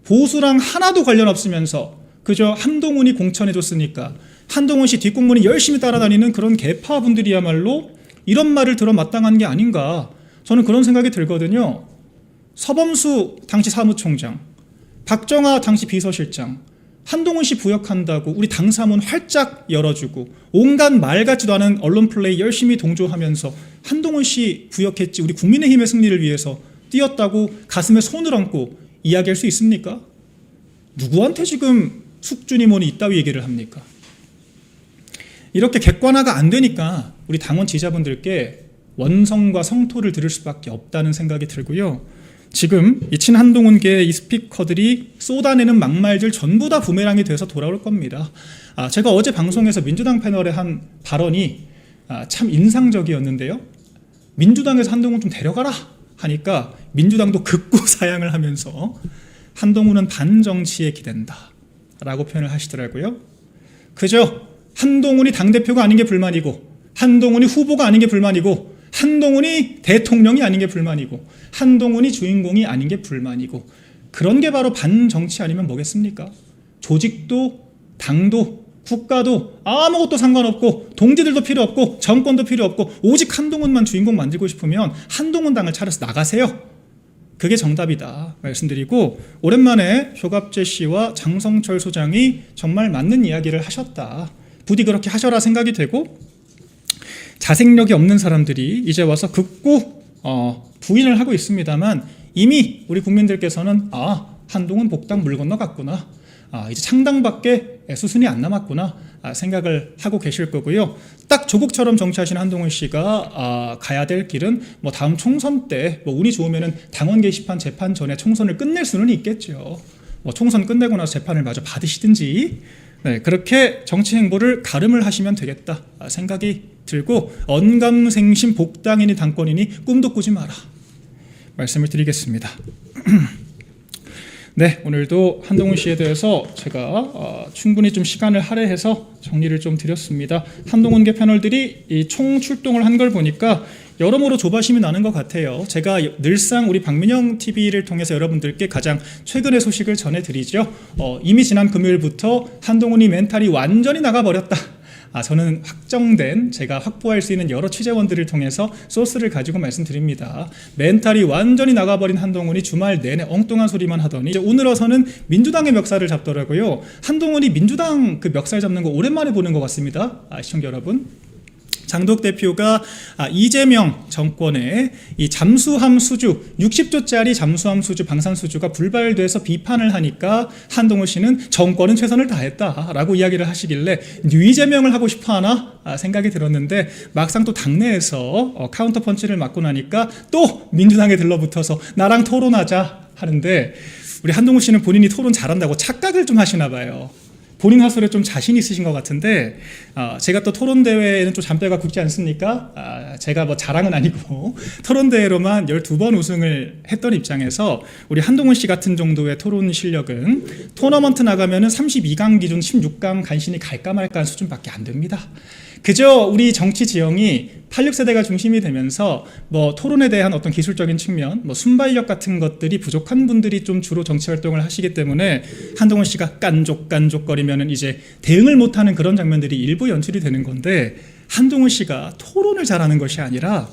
보수랑 하나도 관련 없으면서 그저 한동훈이 공천해줬으니까 한동훈 씨 뒷공문이 열심히 따라다니는 그런 개파분들이야말로 이런 말을 들어 마땅한 게 아닌가, 저는 그런 생각이 들거든요. 서범수 당시 사무총장, 박정아 당시 비서실장, 한동훈 씨 부역한다고 우리 당사문 활짝 열어주고 온갖 말 같지도 않은 언론 플레이 열심히 동조하면서 한동훈 씨 부역했지 우리 국민의힘의 승리를 위해서 뛰었다고 가슴에 손을 얹고 이야기할 수 있습니까? 누구한테 지금 숙주니 뭐니 이따위 얘기를 합니까? 이렇게 객관화가 안 되니까 우리 당원 지지자분들께 원성과 성토를 들을 수밖에 없다는 생각이 들고요. 지금 이 친한동훈계의 이 스피커들이 쏟아내는 막말들 전부 다 부메랑이 돼서 돌아올 겁니다. 제가 어제 방송에서 민주당 패널에 한 발언이 참 인상적이었는데요. 민주당에서 한동훈 좀 데려가라 하니까 민주당도 극구 사양을 하면서 한동훈은 반정치에 기댄다 라고 표현을 하시더라고요. 그저 한동훈이 당대표가 아닌 게 불만이고, 한동훈이 후보가 아닌 게 불만이고, 한동훈이 대통령이 아닌 게 불만이고, 한동훈이 주인공이 아닌 게 불만이고, 그런 게 바로 반정치 아니면 뭐겠습니까? 조직도 당도 국가도 아무것도 상관없고 동지들도 필요 없고 정권도 필요 없고 오직 한동훈만 주인공 만들고 싶으면 한동훈 당을 차려서 나가세요. 그게 정답이다 말씀드리고, 오랜만에 조갑재 씨와 장성철 소장이 정말 맞는 이야기를 하셨다, 부디 그렇게 하셔라 생각이 되고, 자생력이 없는 사람들이 이제 와서 극구 부인을 하고 있습니다만 이미 우리 국민들께서는 한동훈 복당 물 건너갔구나, 이제 창당밖에 수순이 안 남았구나 생각을 하고 계실 거고요. 딱 조국처럼 정치하시는 한동훈 씨가 가야 될 길은 뭐 다음 총선 때 뭐 운이 좋으면은 당원 게시판 재판 전에 총선을 끝낼 수는 있겠죠. 뭐 총선 끝내고 나서 재판을 마저 받으시든지, 네, 그렇게 정치 행보를 가름을 하시면 되겠다 생각이 들고, 언감생심 복당이니 당권이니 꿈도 꾸지 마라 말씀을 드리겠습니다. 네, 오늘도 한동훈 씨에 대해서 제가 충분히 좀 시간을 할애해서 정리를 좀 드렸습니다. 한동훈계 패널들이 이 총출동을 한 걸 보니까 여러모로 조바심이 나는 것 같아요. 제가 늘상 우리 박민영 TV를 통해서 여러분들께 가장 최근의 소식을 전해드리죠. 이미 지난 금요일부터 한동훈이 멘탈이 완전히 나가버렸다. 저는 확정된, 제가 확보할 수 있는 여러 취재원들을 통해서 소스를 가지고 말씀드립니다. 멘탈이 완전히 나가버린 한동훈이 주말 내내 엉뚱한 소리만 하더니 이제 오늘 와서는 민주당의 멱살을 잡더라고요. 한동훈이 민주당 그 멱살 잡는 거 오랜만에 보는 것 같습니다. 시청자 여러분, 장독 대표가 이재명 정권의 이 잠수함 수주 60조짜리 잠수함 수주 방산 수주가 불발돼서 비판을 하니까 한동훈 씨는 정권은 최선을 다했다라고 이야기를 하시길래 뉴이재명을 하고 싶어하나 생각이 들었는데, 막상 또 당내에서 카운터 펀치를 맞고 나니까 또 민주당에 들러붙어서 나랑 토론하자 하는데, 우리 한동훈 씨는 본인이 토론 잘한다고 착각을 좀 하시나 봐요. 본인 화술에 좀 자신 있으신 것 같은데, 제가 또 토론대회에는 좀 잔뼈가 굵지 않습니까? 제가 뭐 자랑은 아니고 토론대회로만 12번 우승을 했던 입장에서 우리 한동훈 씨 같은 정도의 토론 실력은 토너먼트 나가면은 32강 기준 16강 간신히 갈까 말까한 수준밖에 안 됩니다. 그저 우리 정치 지형이 86세대가 중심이 되면서 뭐 토론에 대한 어떤 기술적인 측면, 뭐 순발력 같은 것들이 부족한 분들이 좀 주로 정치 활동을 하시기 때문에 한동훈 씨가 깐족깐족거리면은 이제 대응을 못하는 그런 장면들이 일부 연출이 되는 건데, 한동훈 씨가 토론을 잘하는 것이 아니라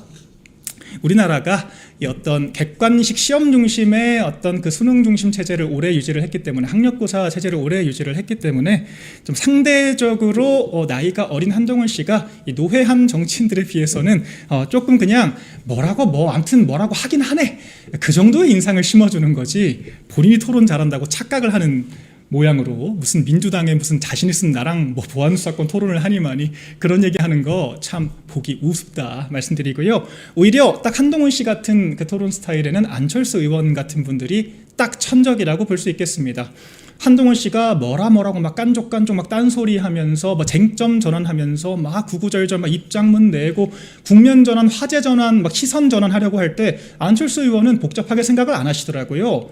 우리나라가 이 어떤 객관식 시험 중심의 어떤 그 수능 중심 체제를 오래 유지를 했기 때문에, 학력고사 체제를 오래 유지를 했기 때문에 좀 상대적으로 나이가 어린 한동훈 씨가 이 노회한 정치인들에 비해서는 조금 그냥 아무튼 뭐라고 하긴 하네, 그 정도의 인상을 심어주는 거지, 본인이 토론 잘한다고 착각을 하는 모양으로 무슨 민주당에 무슨 자신 있으면 나랑 뭐 보안수 사건 토론을 하니마니 그런 얘기하는 거 참 보기 우습다 말씀드리고요. 오히려 딱 한동훈 씨 같은 그 토론 스타일에는 안철수 의원 같은 분들이 딱 천적이라고 볼 수 있겠습니다. 한동훈 씨가 뭐라고 막 깐족깐족 막 딴소리 하면서 막 쟁점 전환하면서 막 구구절절 막 입장문 내고 국면 전환, 화제 전환, 막 시선 전환 하려고 할 때 안철수 의원은 복잡하게 생각을 안 하시더라고요.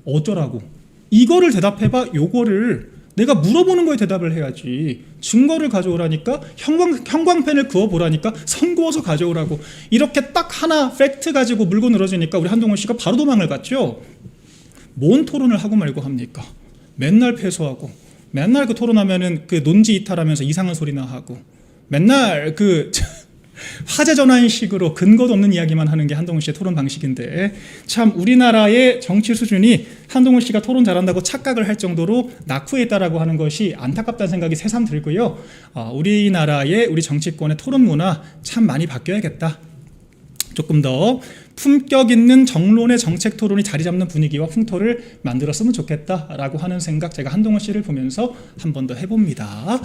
어쩌라고? 이거를 대답해봐. 요거를 내가 물어보는 거에 대답을 해야지. 증거를 가져오라니까, 형광펜을 그어보라니까, 선 그어서 뭔 토론을 하고 말고 합니까? 맨날 패소하고 맨날 그 토론하면은 그 논지 이탈하면서 이상한 소리나 하고 맨날 그 화제 전환식으로 근거도 없는 이야기만 하는 게 한동훈 씨의 토론 방식인데, 참 우리나라의 정치 수준이 한동훈 씨가 토론 잘한다고 착각을 할 정도로 낙후해 있다라고 하는 것이 안타깝다는 생각이 새삼 들고요. 우리나라의 우리 정치권의 토론 문화 참 많이 바뀌어야겠다. 조금 더 품격 있는 정론의 정책 토론이 자리 잡는 분위기와 풍토를 만들었으면 좋겠다라고 하는 생각, 제가 한동훈 씨를 보면서 한 번 더 해봅니다.